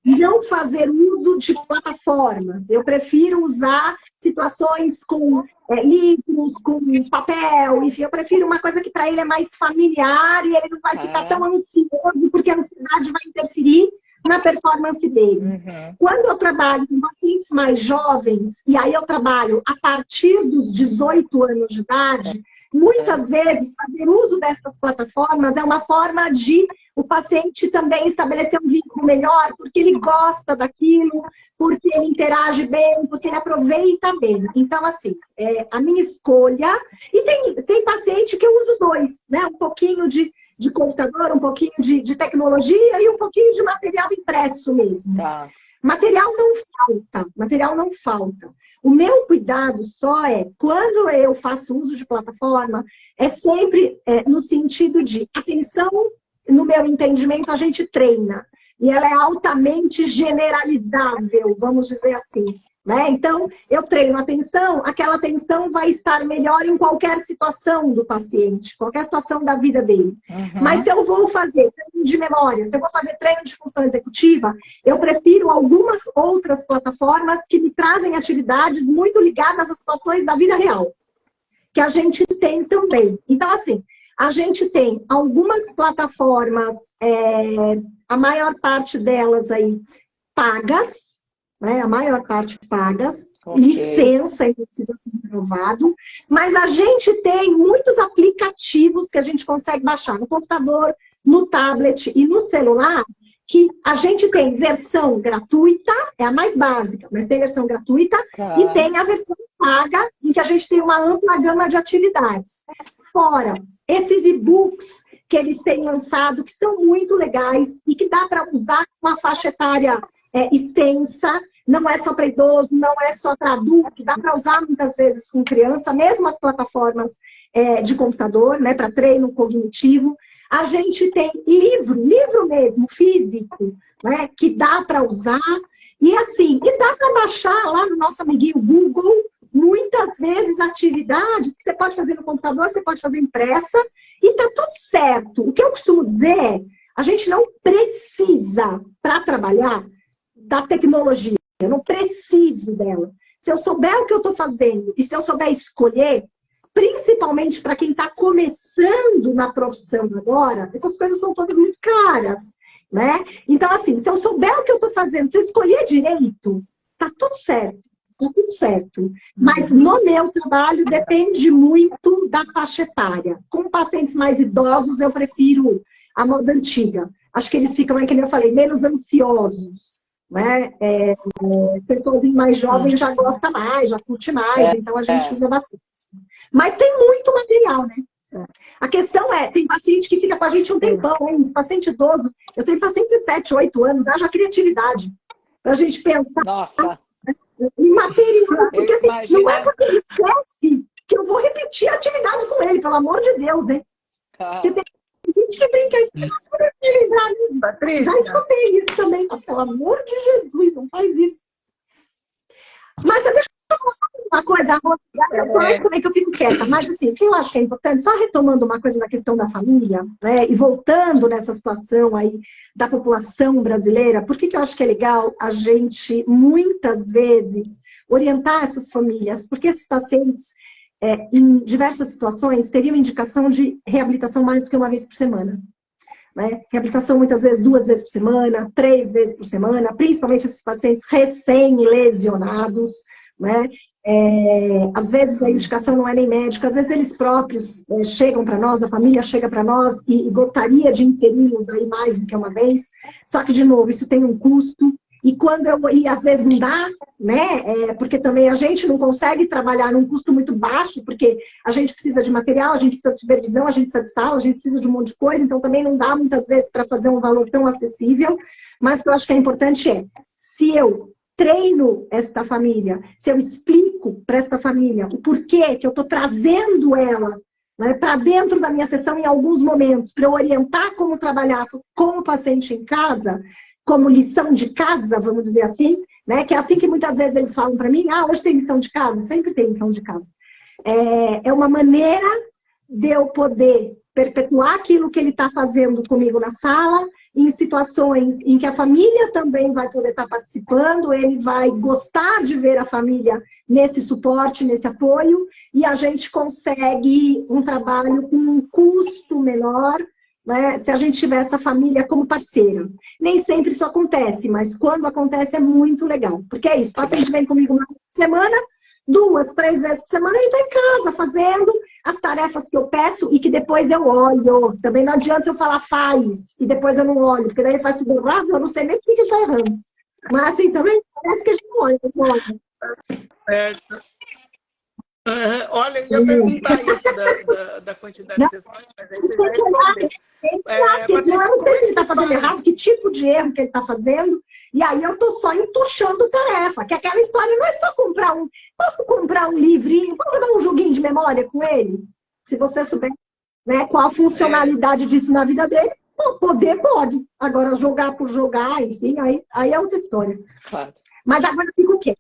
não fazer uso de plataformas. Eu prefiro usar situações com livros, com papel, enfim, eu prefiro uma coisa que para ele é mais familiar e ele não vai ficar tão ansioso, porque a ansiedade vai interferir na performance dele. Uhum. Quando eu trabalho com pacientes mais jovens, e aí eu trabalho a partir dos 18 anos de idade, muitas vezes fazer uso dessas plataformas é uma forma de o paciente também estabelecer um vínculo melhor, porque ele gosta daquilo, porque ele interage bem, porque ele aproveita bem. Então, assim, a minha escolha... E tem paciente que eu uso os dois, né? Um pouquinho de computador, um pouquinho de tecnologia e um pouquinho de material impresso mesmo. Tá. Material não falta. O meu cuidado só quando eu faço uso de plataforma, é sempre no sentido de atenção, no meu entendimento, a gente treina. E ela é altamente generalizável, vamos dizer assim. Né? Então, eu treino atenção, aquela atenção vai estar melhor em qualquer situação do paciente, qualquer situação da vida dele. Uhum. Mas se eu vou fazer treino de memória, se eu vou fazer treino de função executiva, eu prefiro algumas outras plataformas que me trazem atividades muito ligadas às situações da vida real, que a gente tem também. Então, assim, a gente tem algumas plataformas, a maior parte delas aí pagas, né? A maior parte pagas, licença ainda precisa ser renovado, mas a gente tem muitos aplicativos que a gente consegue baixar no computador, no tablet e no celular, que a gente tem versão gratuita, é a mais básica, mas tem versão gratuita, e tem a versão paga, em que a gente tem uma ampla gama de atividades. Fora esses e-books que eles têm lançado, que são muito legais e que dá para usar com uma faixa etária extensa, não é só para idoso, não é só para adulto, dá para usar muitas vezes com criança, mesmo as plataformas de computador, né, para treino cognitivo. A gente tem livro mesmo, físico, né, que dá para usar, e assim, e dá para baixar lá no nosso amiguinho Google, muitas vezes atividades que você pode fazer no computador, você pode fazer impressa, e tá tudo certo. O que eu costumo dizer a gente não precisa, para trabalhar, da tecnologia. Eu não preciso dela. Se eu souber o que eu estou fazendo e se eu souber escolher, principalmente para quem está começando na profissão agora, essas coisas são todas muito caras, né? Então, assim, se eu souber o que eu estou fazendo, se eu escolher direito, tá tudo certo. tá tudo certo. Mas no meu trabalho depende muito da faixa etária. Com pacientes mais idosos, eu prefiro a moda antiga. Acho que eles ficam, como eu falei, menos ansiosos, né? Pessoas mais jovens já gostam mais, já curte mais, então a gente usa bastante. Mas tem muito material, né? A questão é, tem paciente que fica com a gente um tempão, hein? Esse paciente idoso, eu tenho paciente de 7, 8 anos, haja criatividade para a gente pensar em material. Porque assim, não é porque ele esquece que eu vou repetir a atividade com ele, pelo amor de Deus, hein? Porque tem gente que brinca isso, já escutei isso também, pelo amor de Jesus, não faz isso. Mas deixa eu falar uma coisa, eu também que eu fico quieta, mas assim, o que eu acho que é importante, só retomando uma coisa na questão da família, né, e voltando nessa situação aí da população brasileira, por que eu acho que é legal a gente, muitas vezes, orientar essas famílias? Porque esses pacientes, em diversas situações, teriam indicação de reabilitação mais do que uma vez por semana. Né? Reabilitação muitas vezes 2 vezes por semana, 3 vezes por semana, principalmente esses pacientes recém-lesionados, né? Às vezes a indicação não é nem médica, às vezes eles próprios chegam para nós, a família chega para nós e gostaria de inseri-los aí mais do que uma vez, só que, de novo, isso tem um custo, e às vezes não dá, né? Porque também a gente não consegue trabalhar num custo muito baixo, porque a gente precisa de material, a gente precisa de supervisão, a gente precisa de sala, a gente precisa de um monte de coisa, então também não dá muitas vezes para fazer um valor tão acessível, mas o que eu acho que é importante se eu treino esta família, se eu explico para esta família o porquê que eu estou trazendo ela, né, para dentro da minha sessão em alguns momentos, para eu orientar como trabalhar com o paciente em casa, como lição de casa, vamos dizer assim, né? Que é assim que muitas vezes eles falam para mim, hoje tem lição de casa, sempre tem lição de casa. É uma maneira de eu poder perpetuar aquilo que ele está fazendo comigo na sala, em situações em que a família também vai poder estar participando, ele vai gostar de ver a família nesse suporte, nesse apoio, e a gente consegue um trabalho com um custo menor, né, se a gente tiver essa família como parceira. Nem sempre isso acontece, mas quando acontece é muito legal. Porque é isso, o paciente vem comigo uma semana, 2, 3 vezes por semana, ele está em casa fazendo as tarefas que eu peço e que depois eu olho. Também não adianta eu falar faz e depois eu não olho, porque daí ele faz tudo errado, eu não sei nem o que ele está errando. Mas assim, também parece que a gente não olha, pessoal. Certo. Olha, eu ia perguntar isso da quantidade de sessões, mas aí você vai responder. Eu não sei se ele está fazendo errado, que tipo de erro que ele está fazendo, e aí eu estou só entuchando tarefa, que aquela história não é só comprar posso comprar um livrinho, posso jogar um joguinho de memória com ele? Se você souber, né, qual a funcionalidade disso na vida dele, poder pode. Agora, jogar por jogar, enfim, aí é outra história. Claro. Mas agora fica o quê?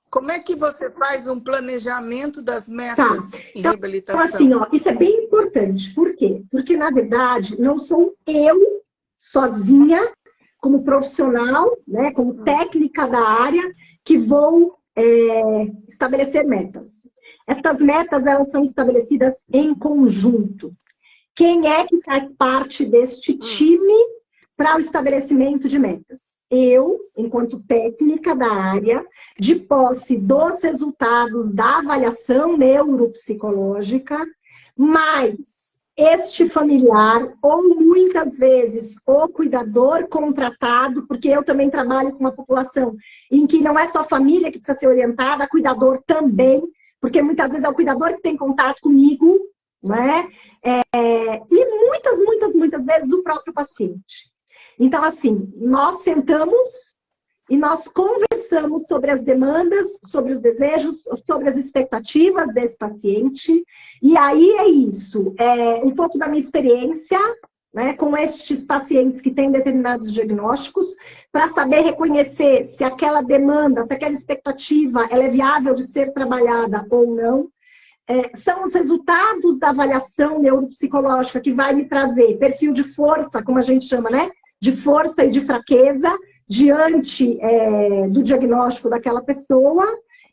Como é que você faz um planejamento das metas em reabilitação? Então, assim, isso é bem importante. Por quê? Porque, na verdade, não sou eu sozinha, como profissional, né, como técnica da área, que vou estabelecer metas. Estas metas, elas são estabelecidas em conjunto. Quem é que faz parte deste time para o estabelecimento de metas? Eu, enquanto técnica da área, de posse dos resultados da avaliação neuropsicológica, mas este familiar, ou muitas vezes o cuidador contratado, porque eu também trabalho com uma população em que não é só a família que precisa ser orientada, cuidador também, porque muitas vezes é o cuidador que tem contato comigo, né? E muitas vezes o próprio paciente. Então, assim, nós sentamos e nós conversamos sobre as demandas, sobre os desejos, sobre as expectativas desse paciente. E aí é isso, um pouco da minha experiência, né, com estes pacientes que têm determinados diagnósticos, para saber reconhecer se aquela demanda, se aquela expectativa, ela é viável de ser trabalhada ou não. São os resultados da avaliação neuropsicológica que vai me trazer perfil de força, como a gente chama, né? De força e de fraqueza diante do diagnóstico daquela pessoa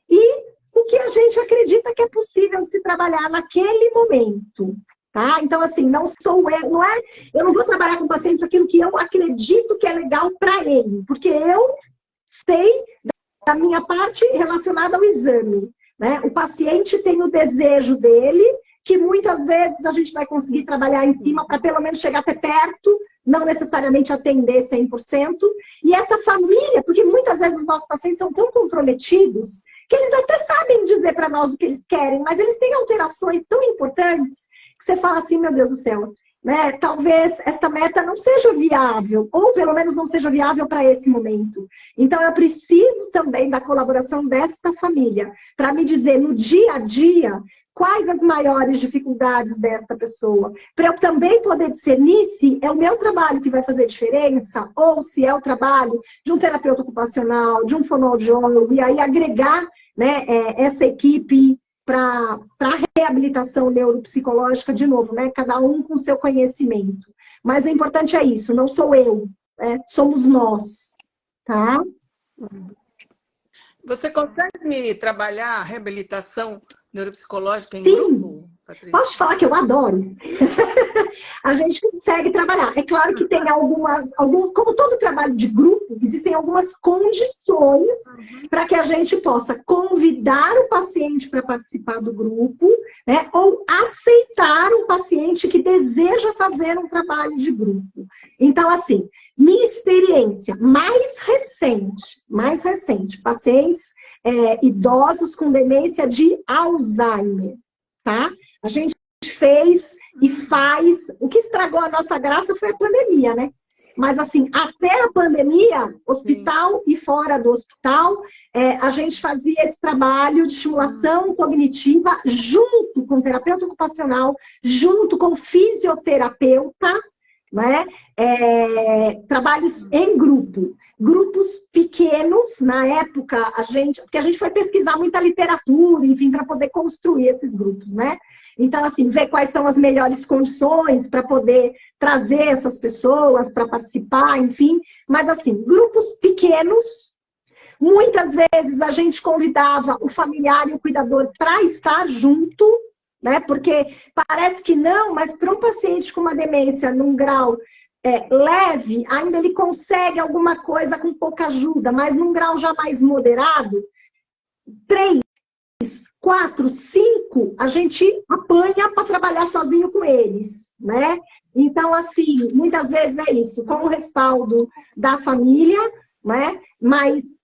e o que a gente acredita que é possível de se trabalhar naquele momento, tá? Então, assim, não sou eu não vou trabalhar com o paciente aquilo que eu acredito que é legal para ele, porque eu sei da minha parte relacionada ao exame, né? O paciente tem o desejo dele, que muitas vezes a gente vai conseguir trabalhar em cima para pelo menos chegar até perto, não necessariamente atender 100%. E essa família, porque muitas vezes os nossos pacientes são tão comprometidos que eles até sabem dizer para nós o que eles querem, mas eles têm alterações tão importantes que você fala assim, meu Deus do céu, né? Talvez esta meta não seja viável, ou pelo menos não seja viável para esse momento. Então, eu preciso também da colaboração desta família para me dizer no dia a dia quais as maiores dificuldades desta pessoa, para eu também poder discernir se é o meu trabalho que vai fazer diferença, ou se é o trabalho de um terapeuta ocupacional, de um fonoaudiólogo, e aí agregar, né, essa equipe para a reabilitação neuropsicológica, de novo, né, cada um com seu conhecimento. Mas o importante é isso, não sou eu, né, somos nós, tá? Você consegue trabalhar a reabilitação neuropsicológica em Sim. grupo, Patrícia? Posso te falar que eu adoro? A gente consegue trabalhar. É claro que tem como todo trabalho de grupo, existem algumas condições para que a gente possa convidar o paciente para participar do grupo, né, ou aceitar o paciente que deseja fazer um trabalho de grupo. Então, assim, minha experiência mais recente, pacientes idosos com demência de Alzheimer, tá? A gente fez e faz... O que estragou a nossa graça foi a pandemia, né? Mas, assim, até a pandemia, hospital e fora do hospital, a gente fazia esse trabalho de estimulação cognitiva junto com o terapeuta ocupacional, junto com o fisioterapeuta, né? Trabalhos em grupo. Grupos pequenos, na época, porque a gente foi pesquisar muita literatura, enfim, para poder construir esses grupos, né? Então, assim, ver quais são as melhores condições para poder trazer essas pessoas para participar, enfim. Mas, assim, grupos pequenos, muitas vezes a gente convidava o familiar e o cuidador para estar junto, né? Porque parece que não, mas para um paciente com uma demência num grau leve, ainda ele consegue alguma coisa com pouca ajuda, mas num grau já mais moderado, 3, 4, 5, a gente apanha para trabalhar sozinho com eles, né? Então, assim, muitas vezes é isso, com o respaldo da família, né? Mas,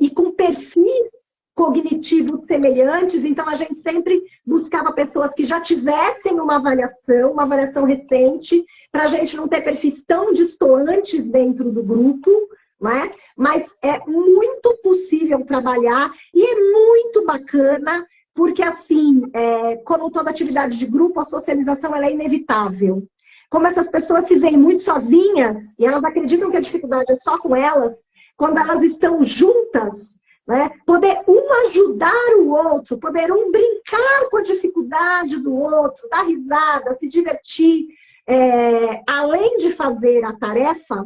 e com perfis cognitivos semelhantes, então a gente sempre buscava pessoas que já tivessem uma avaliação recente, para a gente não ter perfis tão distantes dentro do grupo, né? Mas é muito possível trabalhar e é muito bacana, porque assim, como toda atividade de grupo, a socialização ela é inevitável. Como essas pessoas se veem muito sozinhas, e elas acreditam que a dificuldade é só com elas, quando elas estão juntas, né? Poder um ajudar o outro, poder um brincar com a dificuldade do outro, dar risada, se divertir, além de fazer a tarefa,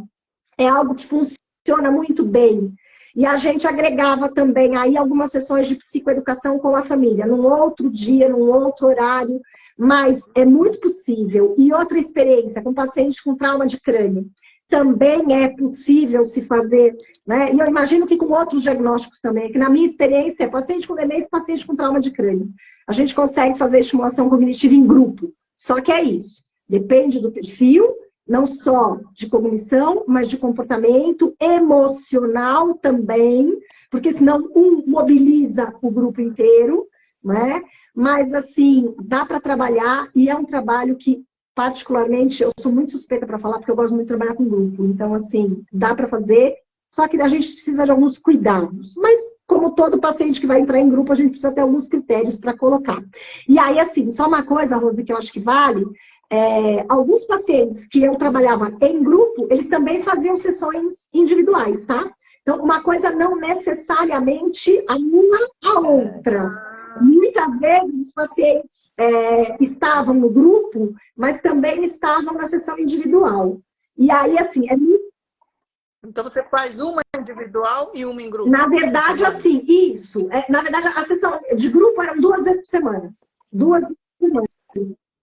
é algo que funciona muito bem. E a gente agregava também aí algumas sessões de psicoeducação com a família, num outro dia, num outro horário, mas é muito possível. E outra experiência, com paciente com trauma de crânio, também é possível se fazer, né? E eu imagino que com outros diagnósticos também, que na minha experiência, paciente com demência e paciente com trauma de crânio. A gente consegue fazer estimulação cognitiva em grupo. Só que é isso, depende do perfil, não só de cognição, mas de comportamento emocional também, porque senão um mobiliza o grupo inteiro, né? Mas, assim, dá para trabalhar e é um trabalho que, particularmente, eu sou muito suspeita para falar, porque eu gosto muito de trabalhar com grupo. Então, assim, dá para fazer, só que a gente precisa de alguns cuidados. Mas, como todo paciente que vai entrar em grupo, a gente precisa ter alguns critérios para colocar. E aí, assim, só uma coisa, Rose, que eu acho que vale... alguns pacientes que eu trabalhava em grupo, eles também faziam sessões individuais, tá? Então, uma coisa não necessariamente anula a outra. Muitas vezes os pacientes estavam no grupo, mas também estavam na sessão individual. E aí, assim, Então, você faz uma individual e uma em grupo? Na verdade, assim, isso. Na verdade, a sessão de grupo eram 2 vezes por semana. 2 vezes por semana.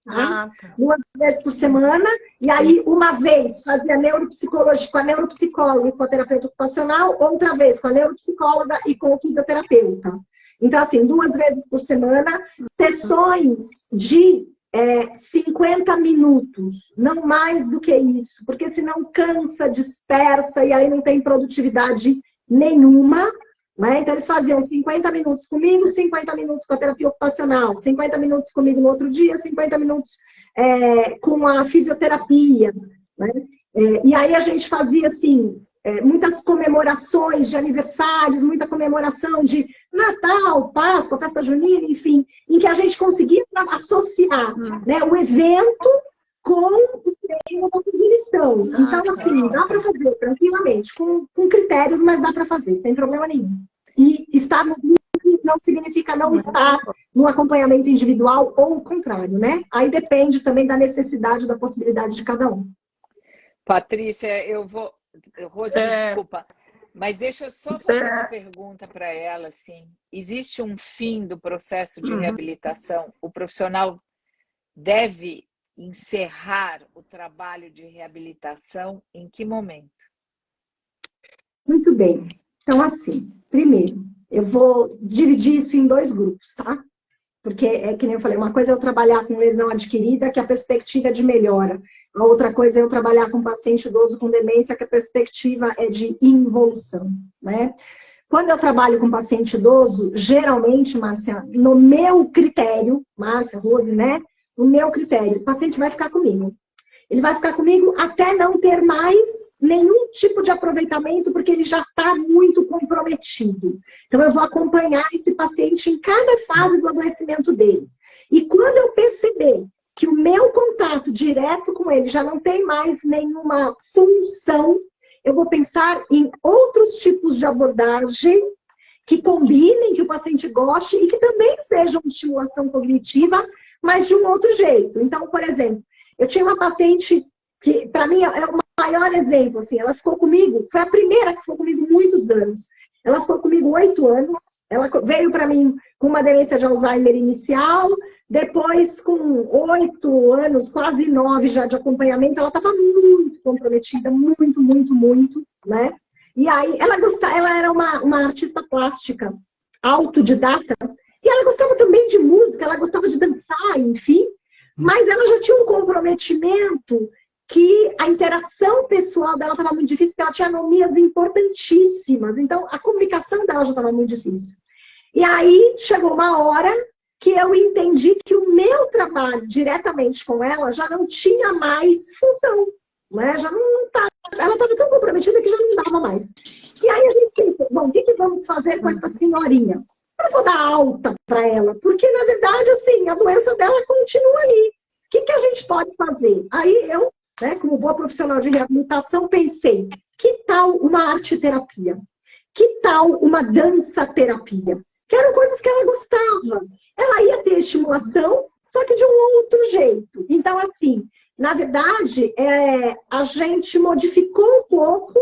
Tá? Tá. 2 vezes por semana, e aí uma vez fazia neuropsicologia com a neuropsicóloga e com a terapeuta ocupacional, outra vez com a neuropsicóloga e com o fisioterapeuta. Então, assim, 2 vezes por semana, sessões de 50 minutos, não mais do que isso, porque senão cansa, dispersa, e aí não tem produtividade nenhuma. Né? Então, eles faziam 50 minutos comigo, 50 minutos com a terapia ocupacional, 50 minutos comigo no outro dia, 50 minutos com a fisioterapia. Né? E aí a gente fazia, assim, muitas comemorações de aniversários, muita comemoração de Natal, Páscoa, festa junina, enfim, em que a gente conseguia associar, né, o evento com o treino da cognição. Então, assim, dá para fazer tranquilamente, com critérios, mas dá para fazer, sem problema nenhum. E estar no grupo não significa não estar no acompanhamento individual ou o contrário, né? Aí depende também da necessidade, da possibilidade de cada um. Patrícia, eu vou... Rosa, desculpa, mas deixa eu só fazer uma pergunta para ela, assim. Existe um fim do processo de reabilitação? O profissional deve encerrar o trabalho de reabilitação em que momento? Muito bem. Então, assim, primeiro, eu vou dividir isso em 2 grupos, tá? Porque, que nem eu falei, uma coisa é eu trabalhar com lesão adquirida, que a perspectiva é de melhora. A outra coisa é eu trabalhar com paciente idoso com demência, que a perspectiva é de involução, né? Quando eu trabalho com paciente idoso, geralmente, Márcia, no meu critério, Márcia, Rose, né? No meu critério, o paciente vai ficar comigo. Ele vai ficar comigo até não ter mais nenhum tipo de aproveitamento, porque ele já está muito comprometido. Então, eu vou acompanhar esse paciente em cada fase do adoecimento dele. E quando eu perceber que o meu contato direto com ele já não tem mais nenhuma função, eu vou pensar em outros tipos de abordagem que combinem, que o paciente goste e que também sejam de estimulação cognitiva, mas de um outro jeito. Então, por exemplo, eu tinha uma paciente que, para mim, é o maior exemplo, assim, ela ficou comigo, foi a primeira que ficou comigo muitos anos. Ela ficou comigo 8 anos, ela veio para mim com uma demência de Alzheimer inicial, depois com 8 anos, quase 9 já de acompanhamento, ela estava muito comprometida, muito, muito, muito, né? E aí, ela era uma artista plástica, autodidata, e ela gostava também de música, ela gostava de dançar, enfim, mas ela já tinha um comprometimento que a interação pessoal dela estava muito difícil, porque ela tinha anomias importantíssimas. Então, a comunicação dela já estava muito difícil. E aí, chegou uma hora que eu entendi que o meu trabalho diretamente com ela já não tinha mais função. Né? Já não estava. Ela estava tão comprometida que já não dava mais. E aí a gente pensou, bom, o que vamos fazer com essa senhorinha? Eu vou dar alta para ela, porque, na verdade, assim, a doença dela continua aí. O que a gente pode fazer? Aí eu, né, como boa profissional de reabilitação, pensei, que tal uma arte-terapia? Que tal uma dança-terapia? Que eram coisas que ela gostava. Ela ia ter estimulação, só que de um outro jeito. Então, assim, na verdade, a gente modificou um pouco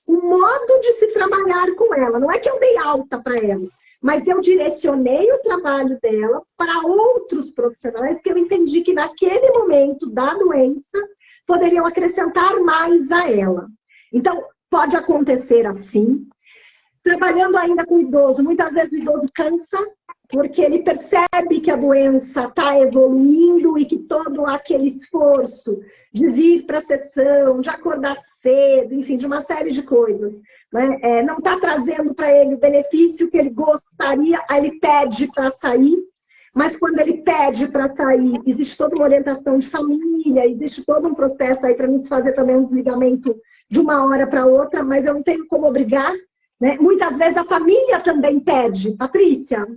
o modo de se trabalhar com ela. Não é que eu dei alta para ela, mas eu direcionei o trabalho dela para outros profissionais que eu entendi que naquele momento da doença poderiam acrescentar mais a ela. Então, pode acontecer assim. Trabalhando ainda com o idoso, muitas vezes o idoso cansa, porque ele percebe que a doença está evoluindo e que todo aquele esforço de vir para a sessão, de acordar cedo, enfim, de uma série de coisas, né, não está trazendo para ele o benefício que ele gostaria, aí ele pede para sair, mas quando ele pede para sair, existe toda uma orientação de família, existe todo um processo aí para nos fazer também um desligamento de uma hora para outra, mas eu não tenho como obrigar, né? Muitas vezes a família também pede, Patrícia,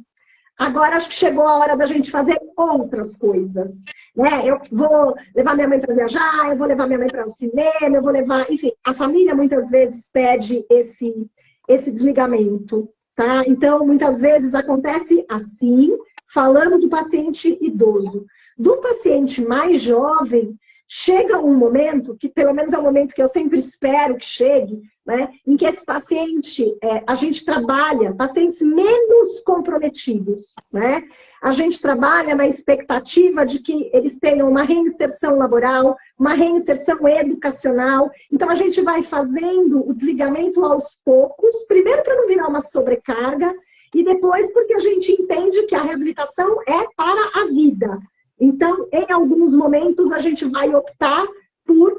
agora acho que chegou a hora da gente fazer outras coisas, né? Eu vou levar minha mãe para viajar, eu vou levar minha mãe para o cinema, eu vou levar... Enfim, a família muitas vezes pede esse desligamento, tá? Então, muitas vezes acontece assim, falando do paciente idoso. Do paciente mais jovem, chega um momento, que pelo menos é o momento que eu sempre espero que chegue, né, em que esse paciente, a gente trabalha pacientes menos comprometidos comprometidos, né? A gente trabalha na expectativa de que eles tenham uma reinserção laboral, uma reinserção educacional. Então, a gente vai fazendo o desligamento aos poucos, primeiro para não virar uma sobrecarga, e depois porque a gente entende que a reabilitação é para a vida. Então, em alguns momentos, a gente vai optar por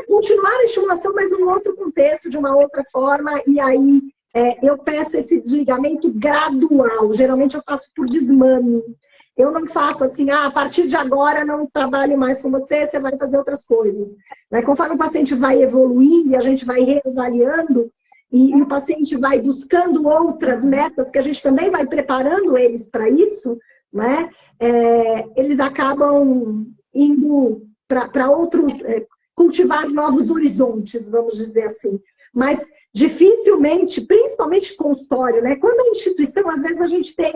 continuar a estimulação, mas num outro contexto, de uma outra forma, e aí eu peço esse desligamento gradual. Geralmente eu faço por desmame. Eu não faço assim, a partir de agora não trabalho mais com você, você vai fazer outras coisas. Conforme o paciente vai evoluindo e a gente vai reavaliando, e o paciente vai buscando outras metas, que a gente também vai preparando eles para isso, né? Eles acabam indo para outros, cultivar novos horizontes, vamos dizer assim. Mas dificilmente, principalmente consultório, né? Quando a instituição, às vezes a gente tem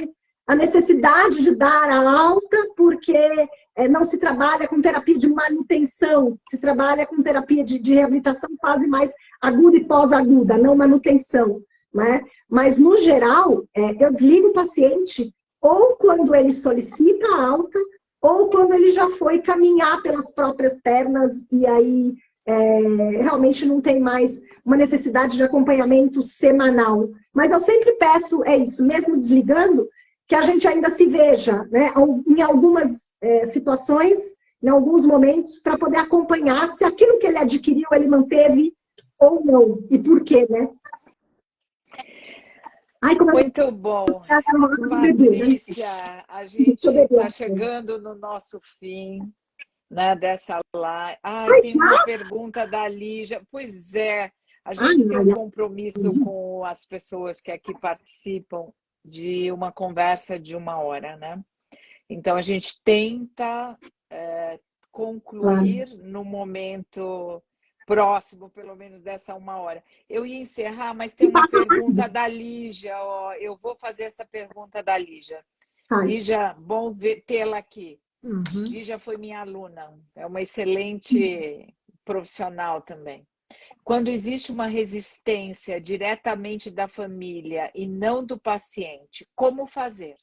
a necessidade de dar a alta porque não se trabalha com terapia de manutenção, se trabalha com terapia de reabilitação, fase mais aguda e pós-aguda, não manutenção, né? Mas, no geral, eu desligo o paciente ou quando ele solicita a alta, ou quando ele já foi caminhar pelas próprias pernas e aí realmente não tem mais uma necessidade de acompanhamento semanal. Mas eu sempre peço, isso, mesmo desligando, que a gente ainda se veja, né, em algumas situações, em alguns momentos, para poder acompanhar se aquilo que ele adquiriu, ele manteve ou não, e por quê, né? Ai, muito bom. Patrícia, a gente está chegando no nosso fim, né, dessa live. Tem uma pergunta da Lígia. Pois é, a gente tem um compromisso com as pessoas que aqui participam de uma conversa de 1 hora, né? Então, a gente tenta concluir no momento próximo, pelo menos dessa 1 hora. Eu ia encerrar, mas tem uma pergunta da Lígia. Eu vou fazer essa pergunta da Lígia. Lígia, bom tê-la aqui. Lígia foi minha aluna. É uma excelente profissional também. Quando existe uma resistência diretamente da família e não do paciente, como fazer?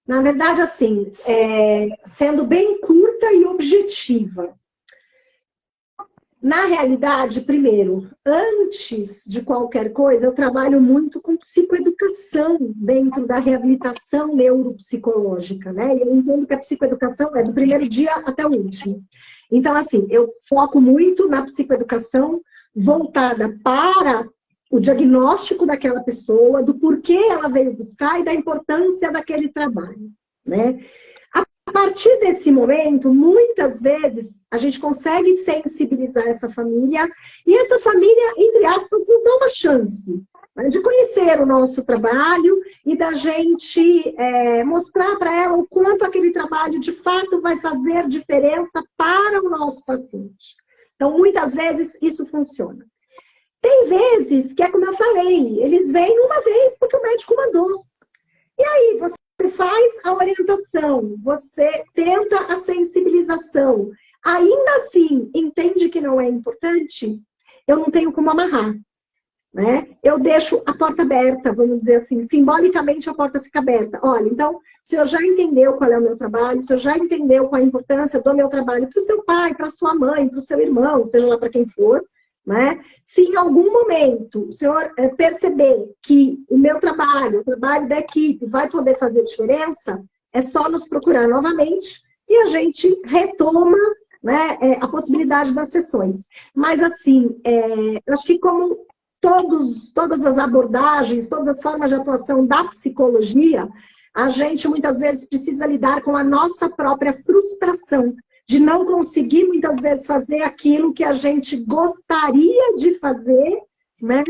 Na verdade, assim, sendo bem curta e objetiva. Na realidade, primeiro, antes de qualquer coisa, eu trabalho muito com psicoeducação dentro da reabilitação neuropsicológica, né? E eu entendo que a psicoeducação é do primeiro dia até o último. Então, assim, eu foco muito na psicoeducação voltada para o diagnóstico daquela pessoa, do porquê ela veio buscar e da importância daquele trabalho, né? A partir desse momento, muitas vezes, a gente consegue sensibilizar essa família, e essa família, entre aspas, nos dá uma chance, né, de conhecer o nosso trabalho e da gente mostrar para ela o quanto aquele trabalho, de fato, vai fazer diferença para o nosso paciente. Então, muitas vezes, isso funciona. Tem vezes que é como eu falei, eles vêm uma vez porque o médico mandou. E aí, você faz a orientação, você tenta a sensibilização, ainda assim entende que não é importante, eu não tenho como amarrar, né? Eu deixo a porta aberta, vamos dizer assim, simbolicamente a porta fica aberta. Olha, então, o senhor já entendeu qual é o meu trabalho, o senhor já entendeu qual a importância do meu trabalho para o seu pai, para a sua mãe, para o seu irmão, seja lá para quem for, né? Se em algum momento o senhor perceber que o meu trabalho, o trabalho da equipe vai poder fazer diferença, é só nos procurar novamente e a gente retoma, né, a possibilidade das sessões. Mas assim, eu acho que como todas as abordagens, todas as formas de atuação da psicologia, a gente muitas vezes precisa lidar com a nossa própria frustração de não conseguir, muitas vezes, fazer aquilo que a gente gostaria de fazer, né?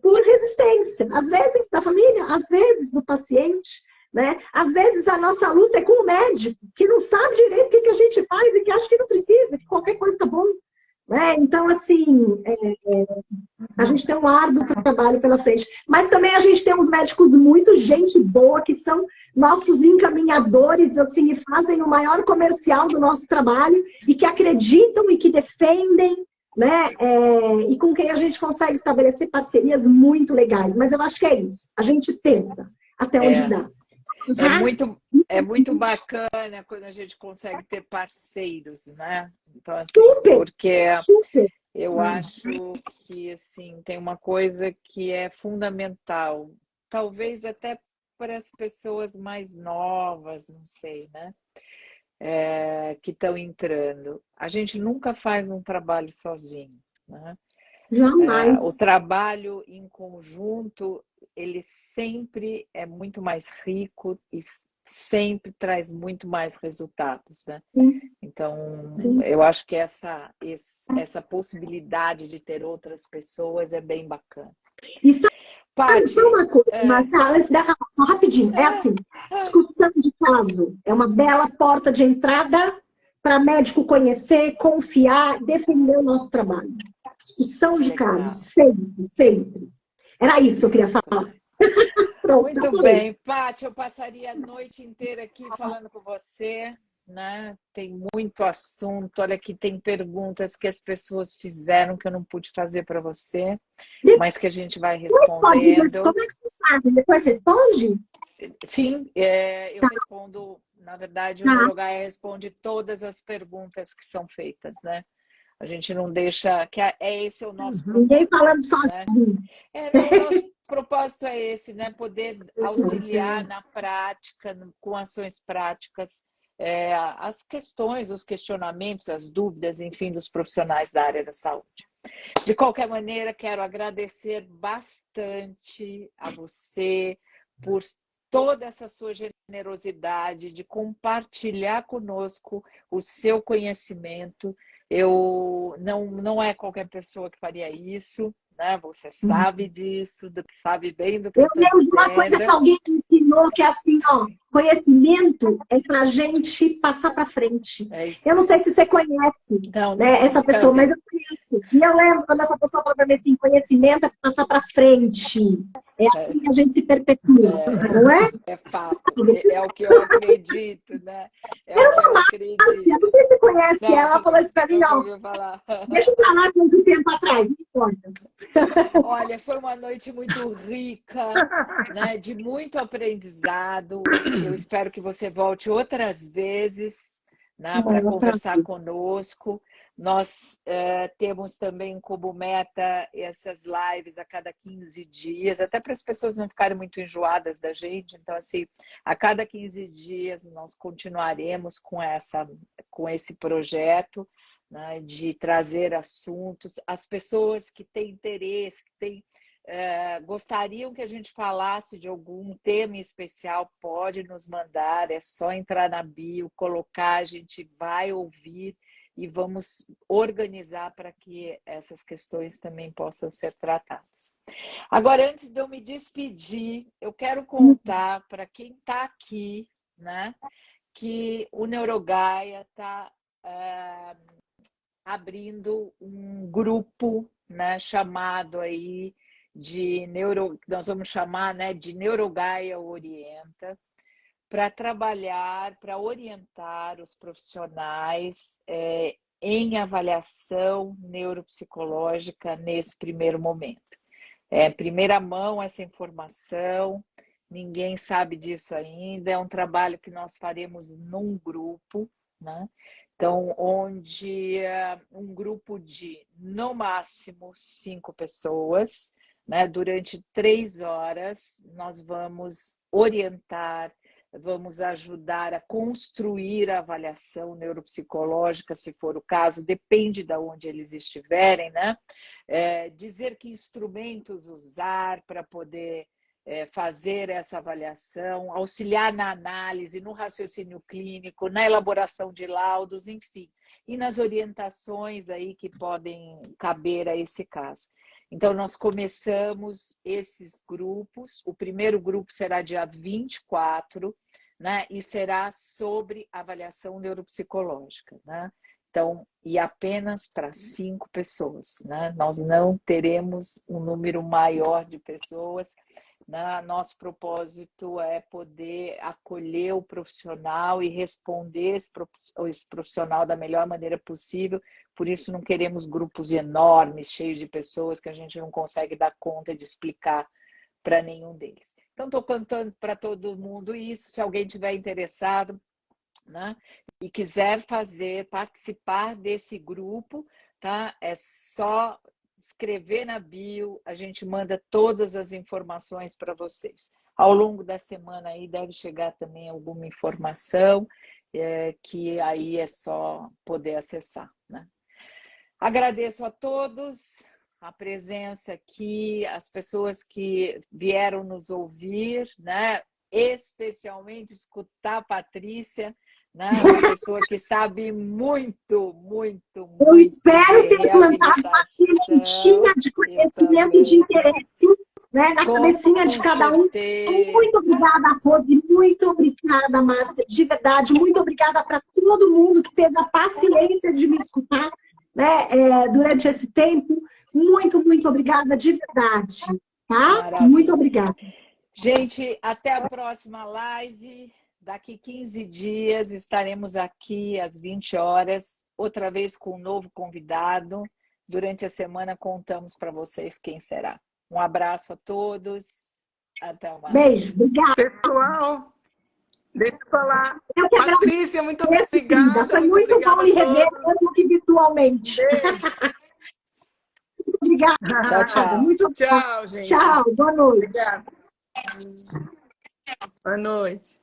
Por resistência. Às vezes da família, às vezes do paciente, né? Às vezes a nossa luta é com o médico, que não sabe direito o que a gente faz e que acha que não precisa, que qualquer coisa tá bom. Né? Então, assim, a gente tem um árduo trabalho pela frente. Mas também a gente tem uns médicos muito gente boa, que são nossos encaminhadores, assim, e fazem o maior comercial do nosso trabalho, e que acreditam e que defendem, né? E com quem a gente consegue estabelecer parcerias muito legais. Mas eu acho que é isso. A gente tenta até onde dá. É muito bacana quando a gente consegue ter parceiros, né? Então, assim, super, porque super. eu acho que assim, tem uma coisa que é fundamental, talvez até para as pessoas mais novas, não sei, né? Que estão entrando. A gente nunca faz um trabalho sozinho, né? O Jamais. trabalho em conjunto, ele sempre é muito mais rico e sempre traz muito mais resultados, né? Sim, Então, sim. eu acho que essa possibilidade de ter outras pessoas é bem bacana. E sabe Paty, só uma coisa, Marcia, antes da só rapidinho. É assim, discussão de caso é uma bela porta de entrada para médico conhecer, confiar, defender o nosso trabalho. Discussão de caso, sempre, sempre. Era isso que eu queria falar. Pronto, muito bem, Paty, eu passaria a noite inteira aqui falando com você, né? Tem muito assunto. Olha aqui, tem perguntas que as pessoas fizeram que eu não pude fazer para você, mas que a gente vai respondendo. Como é que vocês fazem? Depois responde? Sim, eu respondo. Na verdade, o Neurogaia responde todas as perguntas que são feitas, né? A gente não deixa, que esse é o nosso propósito. Ninguém falando sozinho. Né? Não, o nosso propósito é esse, né? Poder auxiliar na prática, com ações práticas, as questões, os questionamentos, as dúvidas, enfim, dos profissionais da área da saúde. De qualquer maneira, quero agradecer bastante a você por toda essa sua generosidade de compartilhar conosco o seu conhecimento. Não é qualquer pessoa que faria isso, né? Você sabe disso, sabe bem do que eu estou dizendo. Uma coisa que alguém me ensinou que é assim, ó, conhecimento é para a gente passar para frente. Eu não sei se você conhece essa pessoa, mas eu conheço. E eu lembro quando essa pessoa falou para mim assim, conhecimento é passar para frente. É assim que a gente se perpetua, não é? É fato, é o que eu acredito, né? Era uma Márcia, não sei se você conhece ela falou isso para mim, ó. Deixa pra lá quanto tempo atrás, não importa. Olha, foi uma noite muito rica, né? De muito aprendizado. Eu espero que você volte outras vezes, né, para conversar conosco. Nós temos também como meta essas lives a cada 15 dias, até para as pessoas não ficarem muito enjoadas da gente. Então, assim, a cada 15 dias nós continuaremos com esse projeto, né, de trazer assuntos. As pessoas que têm interesse, gostariam que a gente falasse de algum tema especial, pode nos mandar, é só entrar na bio, colocar, a gente vai ouvir e vamos organizar para que essas questões também possam ser tratadas. Agora, antes de eu me despedir, eu quero contar para quem está aqui, né, que o Neurogaia está abrindo um grupo, né, chamado aí nós vamos chamar, né, de Neurogaia Orienta, para trabalhar, para orientar os profissionais em avaliação neuropsicológica nesse primeiro momento. Primeira mão essa informação, ninguém sabe disso ainda, é um trabalho que nós faremos num grupo, né? Então, onde um grupo de, no máximo, 5 pessoas, né? Durante 3 horas, nós vamos orientar, vamos ajudar a construir a avaliação neuropsicológica, se for o caso, depende de onde eles estiverem, né? Dizer que instrumentos usar para poder fazer essa avaliação, auxiliar na análise, no raciocínio clínico, na elaboração de laudos, enfim, e nas orientações aí que podem caber a esse caso. Então, nós começamos esses grupos, o primeiro grupo será dia 24, né, e será sobre avaliação neuropsicológica, né? Então, e apenas para 5 pessoas, né? Nós não teremos um número maior de pessoas né? Nosso propósito é poder acolher o profissional e responder esse profissional da melhor maneira possível. Por isso, não queremos grupos enormes, cheios de pessoas que a gente não consegue dar conta de explicar para nenhum deles. Então, estou contando para todo mundo isso. Se alguém tiver interessado, né, e quiser participar desse grupo, tá? É só escrever na bio, a gente manda todas as informações para vocês. Ao longo da semana aí deve chegar também alguma informação, que aí é só poder acessar, né? Agradeço a todos a presença aqui, as pessoas que vieram nos ouvir, né? Especialmente escutar a Patrícia, né? Uma pessoa que sabe muito, muito, muito. Eu espero ter plantado uma sementinha de conhecimento e de interesse, né, na cabecinha de cada um. Muito obrigada, Rose, muito obrigada, Márcia, de verdade, muito obrigada para todo mundo que teve a paciência de me escutar, né, durante esse tempo. Muito, muito obrigada, de verdade, tá? Maravilha. Muito obrigada. Gente, até a próxima live. Daqui 15 dias estaremos aqui às 20 horas, outra vez com um novo convidado. Durante a semana contamos para vocês quem será. Um abraço a todos. Até mais. Beijo, obrigada. Pessoal, deixa eu falar. Eu que Patrícia, muito obrigada. Foi muito bom lhe rever, mesmo que virtualmente. Muito obrigada. Tchau, tchau. Muito tchau, gente. Tchau, boa noite. Obrigada. Boa noite.